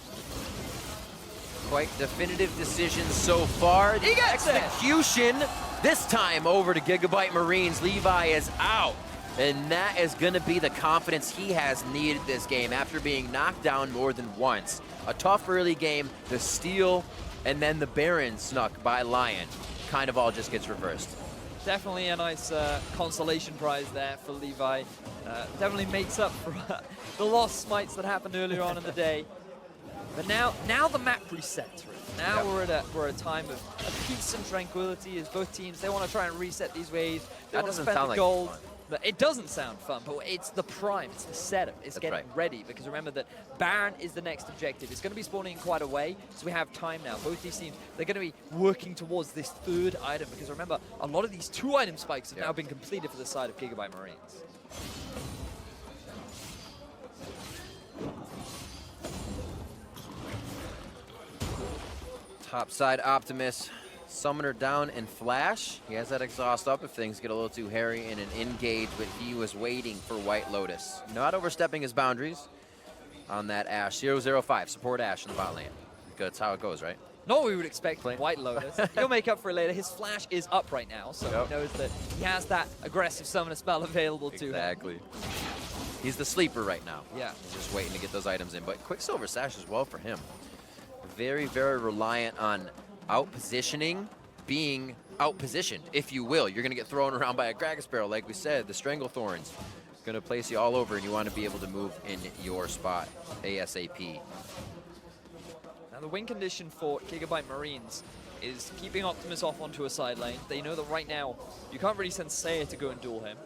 Quite definitive decisions so far. The execution this time over to Gigabyte Marines. Levi is out. And that is going to be the confidence he has needed this game after being knocked down more than once. A tough early game, the steal, and then the Baron snuck by LYN. Kind of all just gets reversed. Definitely a nice consolation prize there for Levi. Definitely makes up for the lost smites that happened earlier on in the day. But now the map resets. Now we're at a time of peace and tranquility as both teams, they want to try and reset these waves. They want to spend the gold. But it doesn't sound fun, but it's the prime, it's the setup, it's getting ready. Because remember that Baron is the next objective. It's going to be spawning in quite a way, so we have time now. Both these teams, they're going to be working towards this 3rd item. Because remember, a lot of these 2-item spikes have now been completed for the side of Gigabyte Marines. Top side Optimus, Summoner down and Flash. He has that exhaust up if things get a little too hairy in an engage, but he was waiting for White Lotus. Not overstepping his boundaries on that Ashe. 005, support Ashe in the bot lane. That's how it goes, right? Not what we would expect from White Lotus. He'll make up for it later. His Flash is up right now, so he knows that he has that aggressive summoner spell available to him. Exactly. He's the sleeper right now. Yeah. He's just waiting to get those items in, but Quicksilver Sash as well for him. Very, very reliant on out-positioning, being out-positioned, if you will. You're going to get thrown around by a Kraken Sparrow, like we said. The Stranglethorns going to place you all over, and you want to be able to move in your spot ASAP. Now, the win condition for Gigabyte Marines is keeping Optimus off onto a side lane. They know that right now you can't really send Saya to go and duel him.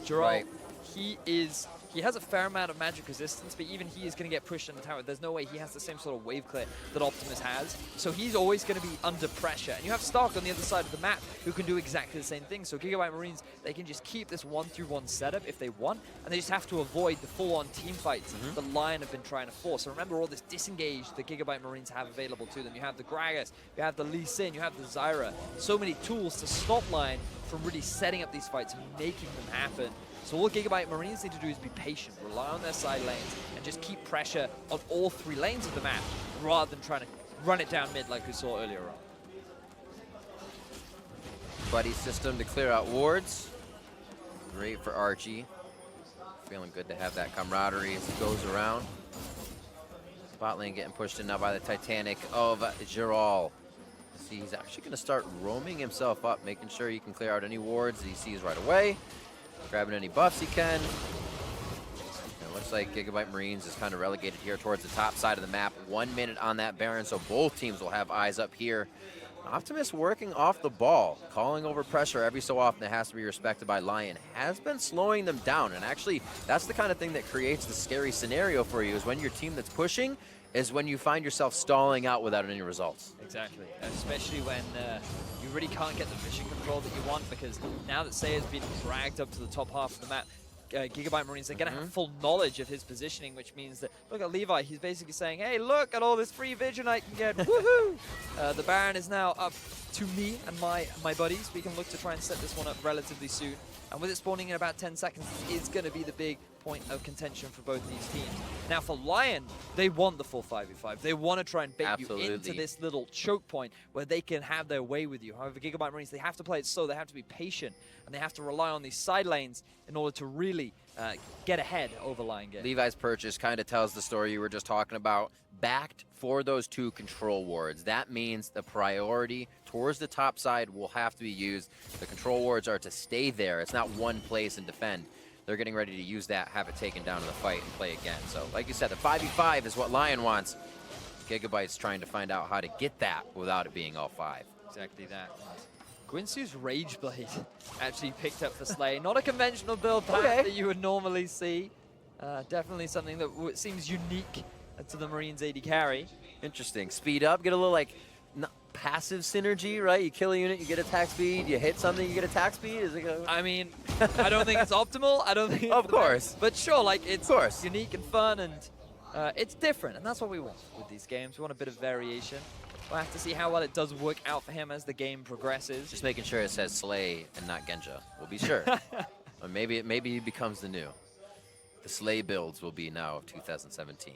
Geralt, he is He has a fair amount of magic resistance, but even he is going to get pushed in the tower. There's no way he has the same sort of wave clear that Optimus has. So he's always going to be under pressure. And you have Stark on the other side of the map who can do exactly the same thing. So Gigabyte Marines, they can just keep this 1-3-1 setup if they want, and they just have to avoid the full-on team fights that LYN have been trying to force. So remember all this disengage the Gigabyte Marines have available to them. You have the Gragas, you have the LYN, you have the Zyra. So many tools to stop LYN from really setting up these fights and making them happen. So all Gigabyte Marines need to do is be patient, rely on their side lanes, and just keep pressure on all 3 lanes of the map, rather than trying to run it down mid like we saw earlier on. Buddy system to clear out wards. Great for Archie. Feeling good to have that camaraderie as he goes around. Bot lane getting pushed in now by the Titanic of Giral. See, he's actually going to start roaming himself up, making sure he can clear out any wards that he sees right away. Grabbing any buffs he can. It looks like Gigabyte Marines is kind of relegated here towards the top side of the map. 1 minute on that Baron, so both teams will have eyes up here. Optimus working off the ball, calling over pressure every so often that has to be respected by LYN, has been slowing them down. And actually, that's the kind of thing that creates the scary scenario for you, is when your team that's pushing is when you find yourself stalling out without any results. Exactly, especially when you really can't get the vision control that you want, because now that Saya's been dragged up to the top half of the map, Gigabyte Marines, they're going to have full knowledge of his positioning, which means that, look at Levi, he's basically saying, hey, look at all this free vision I can get, woohoo! The Baron is now up to me and my buddies. We can look to try and set this one up relatively soon. And with it spawning in about 10 seconds, it's going to be the big point of contention for both these teams. Now for LYN, they want the full 5v5. They want to try and bait you into this little choke point where they can have their way with you. However, Gigabyte Marines, they have to play it slow, they have to be patient, and they have to rely on these side lanes in order to really get ahead over LYN game. Levi's purchase kind of tells the story you were just talking about. Backed for those 2 control wards. That means the priority towards the top side will have to be used. The control wards are to stay there. It's not one place and defend. They're getting ready to use that, have it taken down in the fight, and play again. So, like you said, the 5v5 is what LYN wants. Gigabyte's trying to find out how to get that without it being all 5. Exactly that. Guinsoo's Rage Blade actually picked up for Slay. Not a conventional build path that you would normally see. Definitely something that seems unique to the Marines AD carry. Interesting. Speed up, get a little like passive synergy, right? You kill a unit, you get attack speed. You hit something, you get attack speed. Is it go? I mean, I don't think it's optimal. I don't think it's of course. But sure, like it's unique and fun, and it's different, and that's what we want with these games. We want a bit of variation. We'll have to see how well it does work out for him as the game progresses. Just making sure it says Slay and not Genja. We'll be sure. Or maybe he becomes the new. The Slay builds will be now of 2017.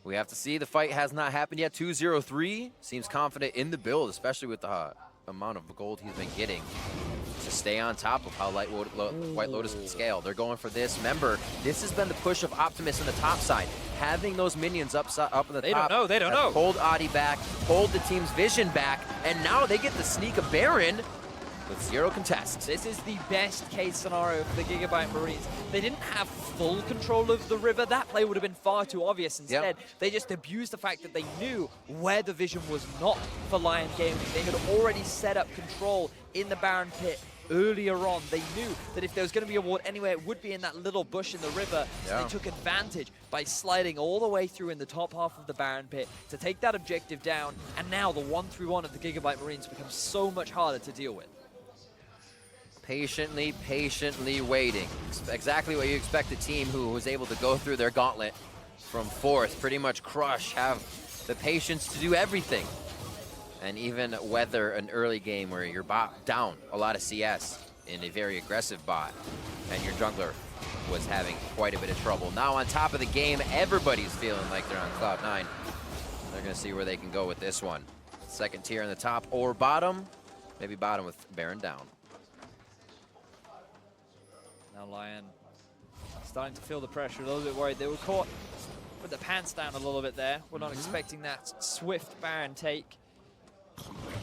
We have to see. The fight has not happened yet. 2-0-3 seems confident in the build, especially with the amount of gold he's been getting to stay on top of how White Lotus can scale. They're going for this. Remember, this has been the push of Optimus on the top side. Having those minions up in the top. They don't know. Hold Adi back, hold the team's vision back, and now they get the sneak of Baron with 0 contests. This is the best case scenario for the Gigabyte Marines. They didn't have full control of the river. That play would have been far too obvious. Instead, they just abused the fact that they knew where the vision was not for LYN Gaming. They had already set up control in the Baron pit earlier on. They knew that if there was going to be a ward anywhere, it would be in that little bush in the river. So they took advantage by sliding all the way through in the top half of the Baron pit to take that objective down. And now the 1-3-1 of the Gigabyte Marines becomes so much harder to deal with. Patiently waiting. Exactly what you expect a team who was able to go through their gauntlet from 4th, pretty much crush, have the patience to do everything. And even weather an early game where you're down a lot of CS in a very aggressive bot, and your jungler was having quite a bit of trouble. Now on top of the game, everybody's feeling like they're on Cloud 9. They're gonna see where they can go with this one. 2nd tier in the top or bottom, maybe bottom with Baron down. Now LYN starting to feel the pressure, a little bit worried. They were caught with the pants down a little bit there. We're not expecting that swift Baron take.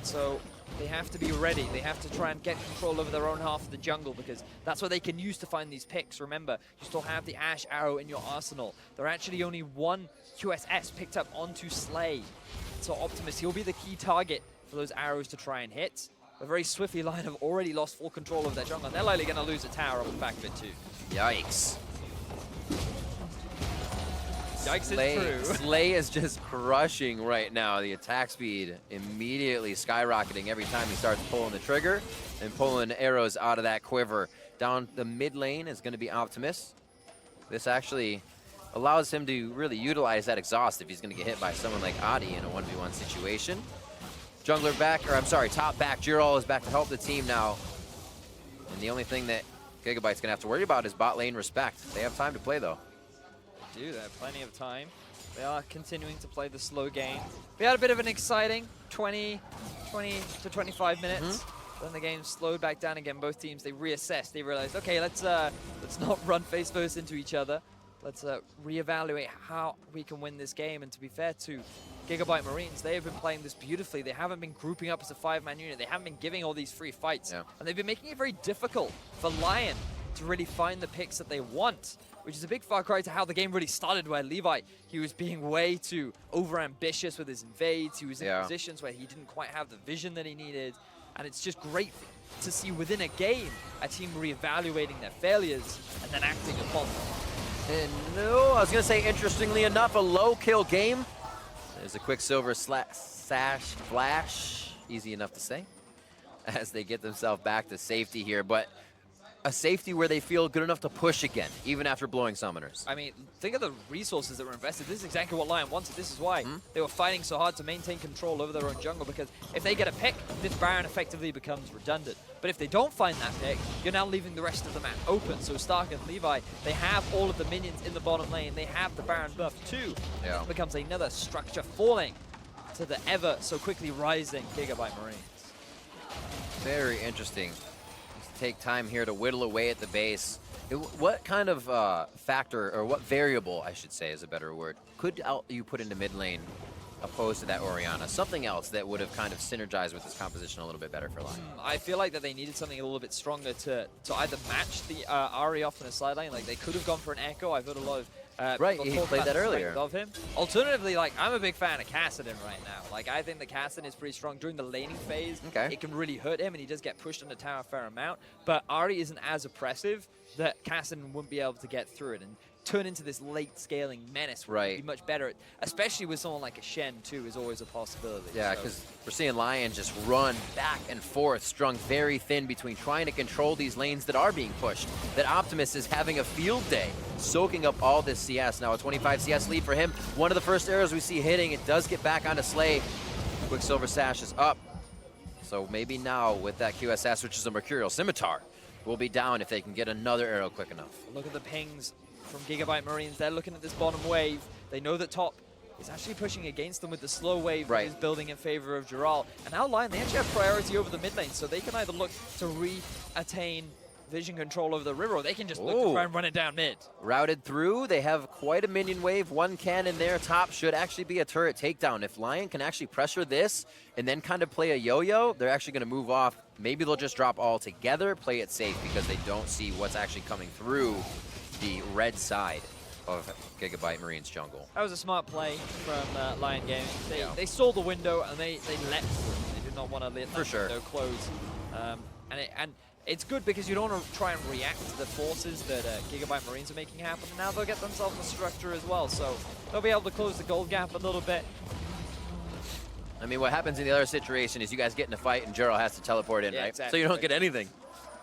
So they have to be ready. They have to try and get control over their own half of the jungle, because that's what they can use to find these picks. Remember, you still have the Ashe arrow in your arsenal. There are actually only 1 QSS picked up onto Slay. So Optimus, he'll be the key target for those arrows to try and hit. A very swiftly LYN have already lost full control of their jungle, and they're likely going to lose a tower off the back of it too. Yikes. Yikes is true. Slay is just crushing right now. The attack speed immediately skyrocketing every time he starts pulling the trigger and pulling arrows out of that quiver. Down the mid lane is going to be Optimus. This actually allows him to really utilize that exhaust if he's going to get hit by someone like Adi in a 1v1 situation. Jungler back, or I'm sorry, top back. Giral is back to help the team now. And the only thing that Gigabyte's going to have to worry about is bot lane respect. They have time to play, though. They have plenty of time. They are continuing to play the slow game. We had a bit of an exciting 20 to 25 minutes. Then the game slowed back down again. Both teams, they reassessed. They realized, okay, let's not run face first into each other. Let's reevaluate how we can win this game. And to be fair to Gigabyte Marines, they have been playing this beautifully. They haven't been grouping up as a 5-man unit. They haven't been giving all these free fights. And they've been making it very difficult for LYN to really find the picks that they want, which is a big far cry to how the game really started, where Levi, he was being way too over-ambitious with his invades. He was in positions where he didn't quite have the vision that he needed. And it's just great to see within a game a team reevaluating their failures and then acting upon them. And no, I was going to say, interestingly enough, a low-kill game. There's a Quicksilver sash flash, easy enough to say, as they get themselves back to safety here. But a safety where they feel good enough to push again, even after blowing summoners. I mean, think of the resources that were invested. This is exactly what LYN wanted. This is why they were fighting so hard to maintain control over their own jungle, because if they get a pick, this Baron effectively becomes redundant. But if they don't find that pick, you're now leaving the rest of the map open. So Stark and Levi, they have all of the minions in the bottom lane. They have the Baron buff too. It becomes another structure falling to the ever so quickly rising Gigabyte Marines. Very interesting. Take time here to whittle away at the base. What kind of factor, or what variable, I should say is a better word, could you put into mid lane opposed to that Orianna? Something else that would have kind of synergized with this composition a little bit better for LYN. I feel like that they needed something a little bit stronger to either match the Ahri off in a side lane. Like, they could have gone for an Echo. I've heard a lot of right, he played that earlier. Of him. Alternatively, like, I'm a big fan of Kassadin right now. Like, I think that Kassadin is pretty strong during the laning phase. It can really hurt him, and he does get pushed on the tower a fair amount. But Ahri isn't as oppressive that Kassadin wouldn't be able to get through it and turn into this late scaling menace. Would be much better, especially with someone like a Shen too, is always a possibility. Yeah, because we're seeing LYN just run back and forth, strung very thin between trying to control these lanes that are being pushed. That Optimus is having a field day, soaking up all this CS. Now a 25 CS lead for him. One of the first arrows we see hitting, it does get back onto Slay. Quicksilver Sash is up. So maybe now with that QSS, which is a Mercurial Scimitar, will be down if they can get another arrow quick enough. Look at the pings from Gigabyte Marines. They're looking at this bottom wave. They know that top is actually pushing against them with the slow wave that is building in favor of Giral. And now LYN, they actually have priority over the mid lane, so they can either look to re-attain vision control over the river, or they can just look to try and run it down mid. Routed through, they have quite a minion wave. One cannon there, top should actually be a turret takedown. If LYN can actually pressure this and then kind of play a yo-yo, they're actually going to move off. Maybe they'll just drop all together, play it safe, because they don't see what's actually coming through the red side of Gigabyte Marines jungle. That was a smart play from LYN Gaming. They saw the window and they leapt through. They did not want to let that window close. And it's good because you don't want to try and react to the forces that Gigabyte Marines are making happen. And now they'll get themselves a structure as well, so they'll be able to close the gold gap a little bit. I mean, what happens in the other situation is you guys get in a fight and Giral has to teleport in, right? Exactly. So you don't get anything.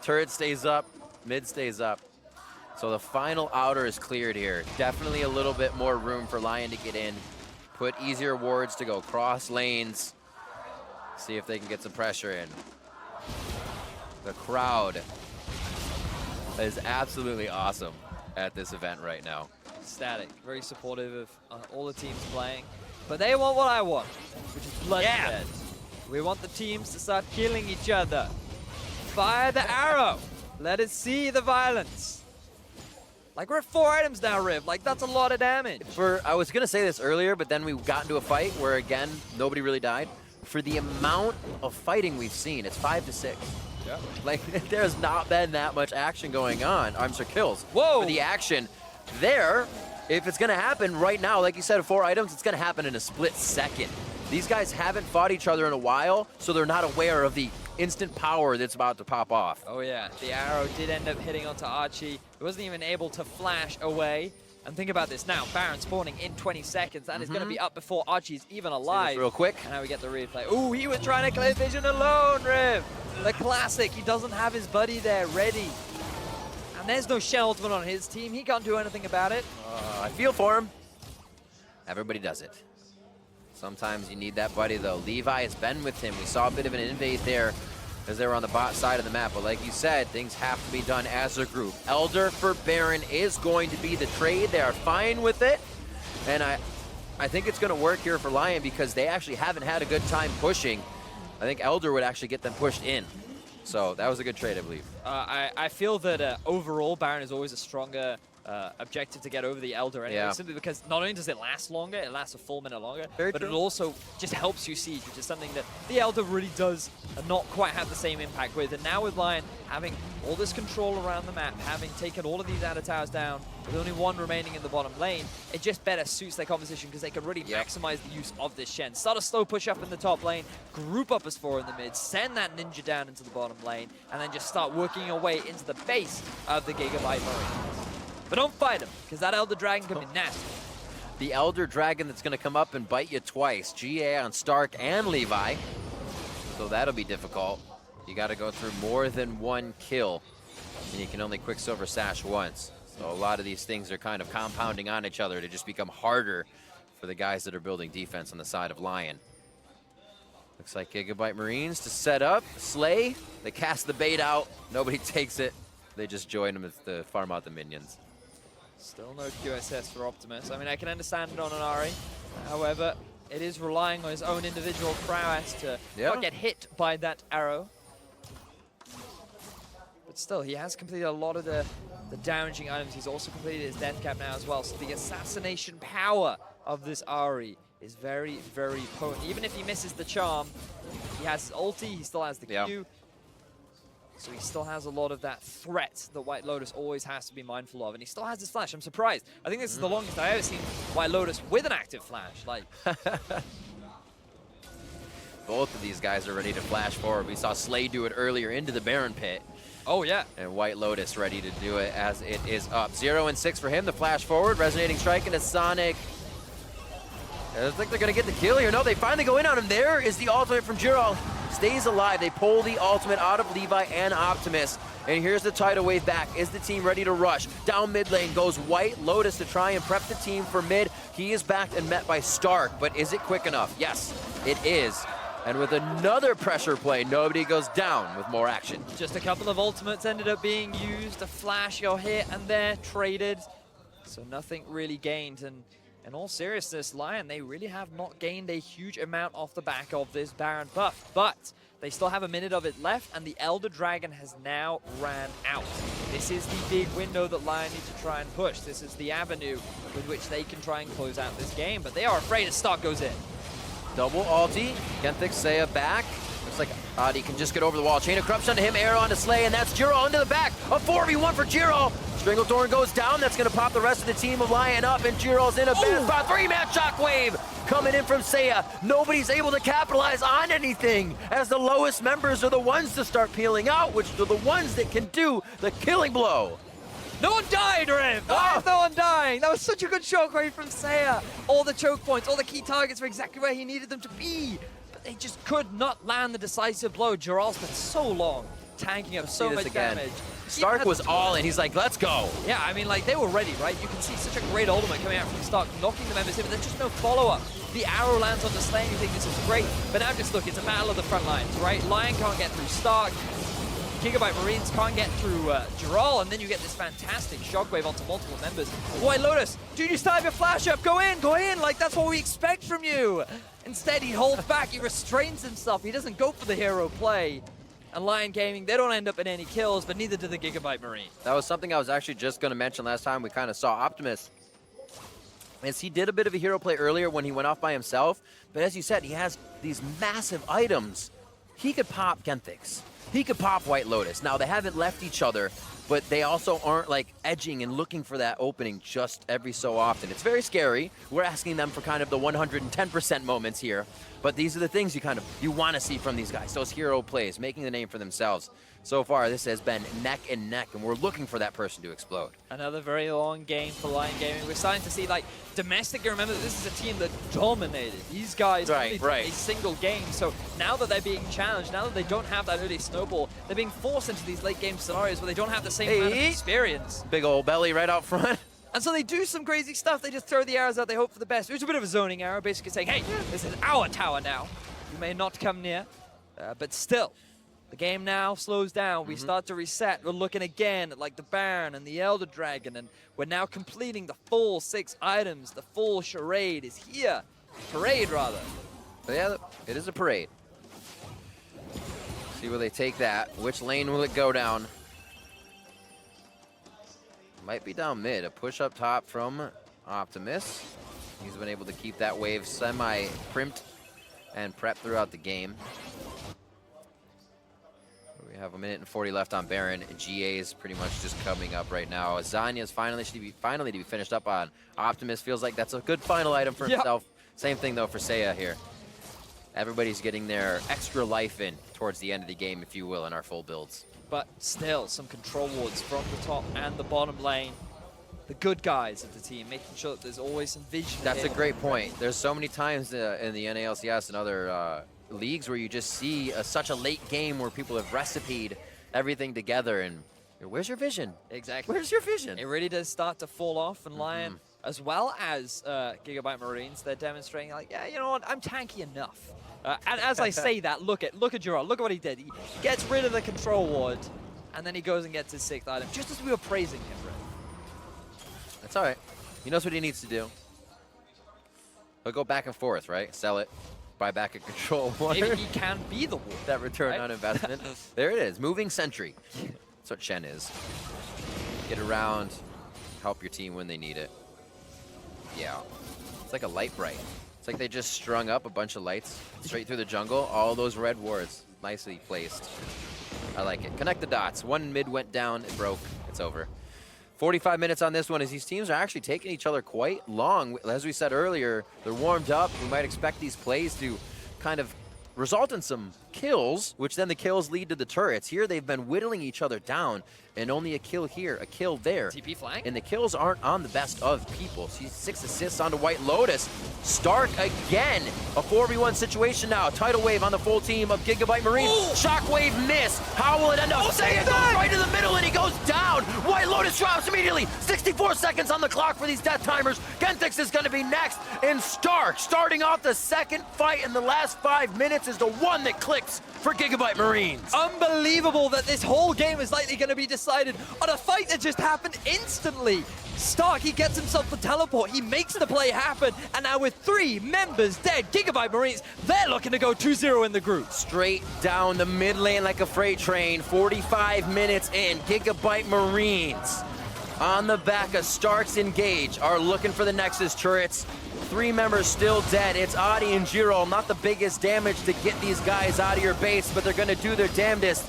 Turret stays up, mid stays up. So the final outer is cleared here. Definitely a little bit more room for LYN to get in. Put easier wards to go cross lanes. See if they can get some pressure in. The crowd is absolutely awesome at this event right now. Static, very supportive of all the teams playing. But they want what I want, which is bloodshed. We want the teams to start killing each other. Fire the arrow. Let it see the violence. Like, we're at 4 items now, Riv. Like, that's a lot of damage. I was going to say this earlier, but then we got into a fight where, again, nobody really died. For the amount of fighting we've seen, it's 5 to 6. Yeah. Like, there's not been that much action going on. I'm sorry, kills. Whoa! For the action there, if it's going to happen right now, like you said, 4 items, it's going to happen in a split second. These guys haven't fought each other in a while, so they're not aware of the instant power that's about to pop off. Oh yeah, the arrow did end up hitting onto Archie. He wasn't even able to flash away. And think about this now, Baron spawning in 20 seconds, and is going to be up before Archie's even alive. Real quick. And now we get the replay. Ooh, he was trying to clear vision alone, Riv. The classic, he doesn't have his buddy there ready. And there's no Shen ultimate on his team. He can't do anything about it. I feel for him. Everybody does it. Sometimes you need that buddy, though. Levi has been with him. We saw a bit of an invade there as they were on the bot side of the map. But like you said, things have to be done as a group. Elder for Baron is going to be the trade. They are fine with it. And I think it's going to work here for LYN because they actually haven't had a good time pushing. I think Elder would actually get them pushed in. So that was a good trade, I believe. I feel that overall, Baron is always a stronger objective to get over the Elder anyway, simply because not only does it last longer, it lasts a full minute longer, but it also just helps you siege, which is something that the Elder really does not quite have the same impact with. And now with LYN having all this control around the map, having taken all of these outer towers down, with only one remaining in the bottom lane, it just better suits their composition because they can really maximize the use of this Shen. Start a slow push up in the top lane, group up as 4 in the mid, send that ninja down into the bottom lane, and then just start working your way into the base of the Gigabyte Marines. But don't fight him, because that Elder Dragon can be nasty. The Elder Dragon that's going to come up and bite you twice. GA on Stark and Levi. So that'll be difficult. You got to go through more than one kill. And you can only Quicksilver Sash once. So a lot of these things are kind of compounding on each other to just become harder for the guys that are building defense on the side of LYN. Looks like Gigabyte Marines to set up. Slay. They cast the bait out. Nobody takes it. They just join them to farm out the minions. Still no QSS for Optimus. I mean, I can understand it on an Ahri. However, it is relying on his own individual prowess to not get hit by that arrow. But still, he has completed a lot of the damaging items. He's also completed his death cap now as well. So the assassination power of this Ahri is very, very potent. Even if he misses the charm, he has his ulti, he still has the Q. So he still has a lot of that threat that White Lotus always has to be mindful of. And he still has his flash. I'm surprised. I think this is the longest I've ever seen White Lotus with an active flash. Like, both of these guys are ready to flash forward. We saw Slay do it earlier into the Baron pit. Oh, yeah. And White Lotus ready to do it as it is up. 0 and 6 for him. The flash forward. Resonating strike into Sonic. I think they're going to get the kill here. No, they finally go in on him. There is the ultimate from Giral. Stays alive. They pull the ultimate out of Levi and Optimus. And here's the tidal wave back. Is the team ready to rush? Down mid lane goes White Lotus to try and prep the team for mid. He is backed and met by Stark, but is it quick enough? Yes, it is. And with another pressure play, nobody goes down with more action. Just a couple of ultimates ended up being used. A flash, you're here and there, traded. So nothing really gained. And in all seriousness, LYN, they really have not gained a huge amount off the back of this Baron buff, but they still have a minute of it left, and the Elder Dragon has now ran out. This is the big window that LYN need to try and push. This is the avenue with which they can try and close out this game, but they are afraid as Stark goes in. Double ulti, Genthix Saya back. Looks like Adi can just get over the wall. Chain of Corruption to him, arrow onto Slay, and that's Giral into the back. A 4v1 for Giral. Stranglethorn goes down. That's going to pop the rest of the team of LYN up, and Giral's in a bad spot. 3-man shockwave coming in from Saya. Nobody's able to capitalize on anything, as the lowest members are the ones to start peeling out, which are the ones that can do the killing blow. No one died, Riv! Why is no one dying? That was such a good shockwave from Saya. All the choke points, all the key targets were exactly where he needed them to be. But they just could not land the decisive blow. Giral's been so long, tanking up so much damage. Stark was all in. He's like, let's go. Yeah, I mean, like, they were ready, right? You can see such a great ultimate coming out from Stark, knocking the members in, but there's just no follow-up. The arrow lands on the Slay, and you think this is great. But now just look, it's a battle of the front lines, right? LYN can't get through Stark. Gigabyte Marines can't get through Giral, and then you get this fantastic shockwave onto multiple members. White Lotus, dude, you still have your flash up. Go in, like that's what we expect from you. Instead, he holds back, he restrains himself. He doesn't go for the hero play. And LYN Gaming, they don't end up in any kills, but neither do the Gigabyte Marine. That was something I was actually just going to mention last time we kind of saw Optimus. As he did a bit of a hero play earlier when he went off by himself, but as you said, he has these massive items. He could pop Genthix. he could pop White Lotus. Now, they haven't left each other, but they also aren't like edging and looking for that opening just every so often. It's very scary. We're asking them for kind of the 110% moments here, but these are the things you want to see from these guys. Those hero plays, making the name for themselves. So far, this has been neck and neck, and we're looking for that person to explode. Another very long game for LYN Gaming. We're starting to see, like, domestic. Remember, this is a team that dominated. These guys only took a single game. So now that they're being challenged, now that they don't have that early snowball, they're being forced into these late game scenarios where they don't have the same amount of experience. Big old belly right out front. And so they do some crazy stuff. They just throw the arrows out. They hope for the best. It's a bit of a zoning arrow, basically saying, hey, this is our tower now. You may not come near, but still. The game now slows down. We start to reset. We're looking again at like the Baron and the Elder Dragon, and we're now completing the full 6 items. The full charade is here. Parade, rather. But yeah, it is a parade. See where they take that. Which lane will it go down? Might be down mid. A push up top from Optimus. He's been able to keep that wave semi-primed and prepped throughout the game. We have 1:40 left on Baron. GA is pretty much just coming up right now. Zanya's finally to be finished up on. Optimus feels like that's a good final item for himself. Same thing though for Seiya here. Everybody's getting their extra life in towards the end of the game, if you will, in our full builds. But still, some control wards from the top and the bottom lane. The good guys of the team, making sure that there's always some vision. That's a great point. There's so many times in the NALCS and other leagues where you just see such a late game where people have recipeed everything together, and where's your vision? Exactly. Where's your vision? It really does start to fall off, and LYN, as well as Gigabyte Marines, they're demonstrating like, yeah, you know what, I'm tanky enough. And as I say that, look at Gerard, look at what he did. He gets rid of the control ward, and then he goes and gets his 6th item, just as we were praising him, really. That's all right. He knows what he needs to do. He'll go back and forth, right? Sell it. Buy back a control ward. Maybe he can be the ward. That return on investment. There it is. Moving sentry. That's what Shen is. Get around. Help your team when they need it. Yeah. It's like a light bright. It's like they just strung up a bunch of lights straight through the jungle. All those red wards. Nicely placed. I like it. Connect the dots. One mid went down. It broke. It's over. 45 minutes on this one as these teams are actually taking each other quite long. As we said earlier, they're warmed up. We might expect these plays to kind of result in some kills, which then the kills lead to the turrets. Here they've been whittling each other down, and only a kill here, a kill there. TP flank. And the kills aren't on the best of people. See 6 assists onto White Lotus. Stark again. A 4v1 situation now. Tidal wave on the full team of Gigabyte Marines. Shockwave miss. How will it end up? Seiya goes right in the middle and he goes down. White Lotus drops immediately. 64 seconds on the clock for these death timers. Genthix is going to be next. And Stark, starting off the second fight in the last 5 minutes, is the one that clicks for Gigabyte Marines. Unbelievable that this whole game is likely going to be decided on a fight that just happened instantly. Stark, he gets himself the teleport, he makes the play happen, and now with 3 members dead, Gigabyte Marines, they're looking to go 2-0 in the group. Straight down the mid lane like a freight train, 45 minutes in, Gigabyte Marines on the back of Stark's Engage are looking for the Nexus turrets. 3 members still dead. It's Adi and Jiro. Not the biggest damage to get these guys out of your base, but they're going to do their damnedest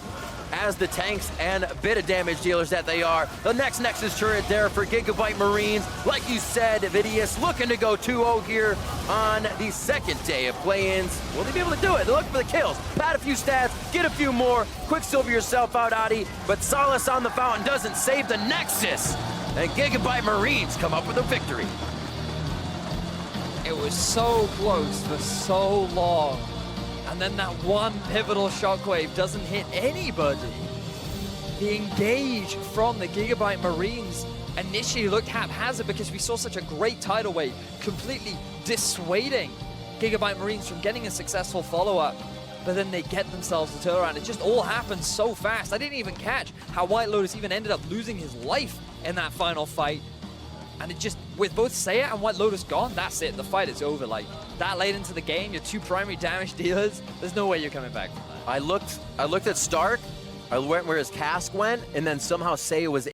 as the tanks and bit of damage dealers that they are. The next Nexus turret there for Gigabyte Marines. Like you said, Vidius looking to go 2-0 here on the second day of play-ins. Will they be able to do it? They're looking for the kills. Pad a few stats, get a few more. Quicksilver yourself out, Adi. But Solace on the fountain doesn't save the Nexus. And Gigabyte Marines come up with a victory. It was so close for so long. And then that one pivotal shockwave doesn't hit anybody. The engage from the Gigabyte Marines initially looked haphazard because we saw such a great tidal wave, completely dissuading Gigabyte Marines from getting a successful follow-up. But then they get themselves the turnaround. It just all happened so fast. I didn't even catch how White Lotus even ended up losing his life in that final fight. And it just, with both Seiya and White Lotus gone, that's it. The fight is over. Like, that late into the game, your 2 primary damage dealers, there's no way you're coming back from that. I looked at Stark, I went where his cask went, and then somehow Seiya was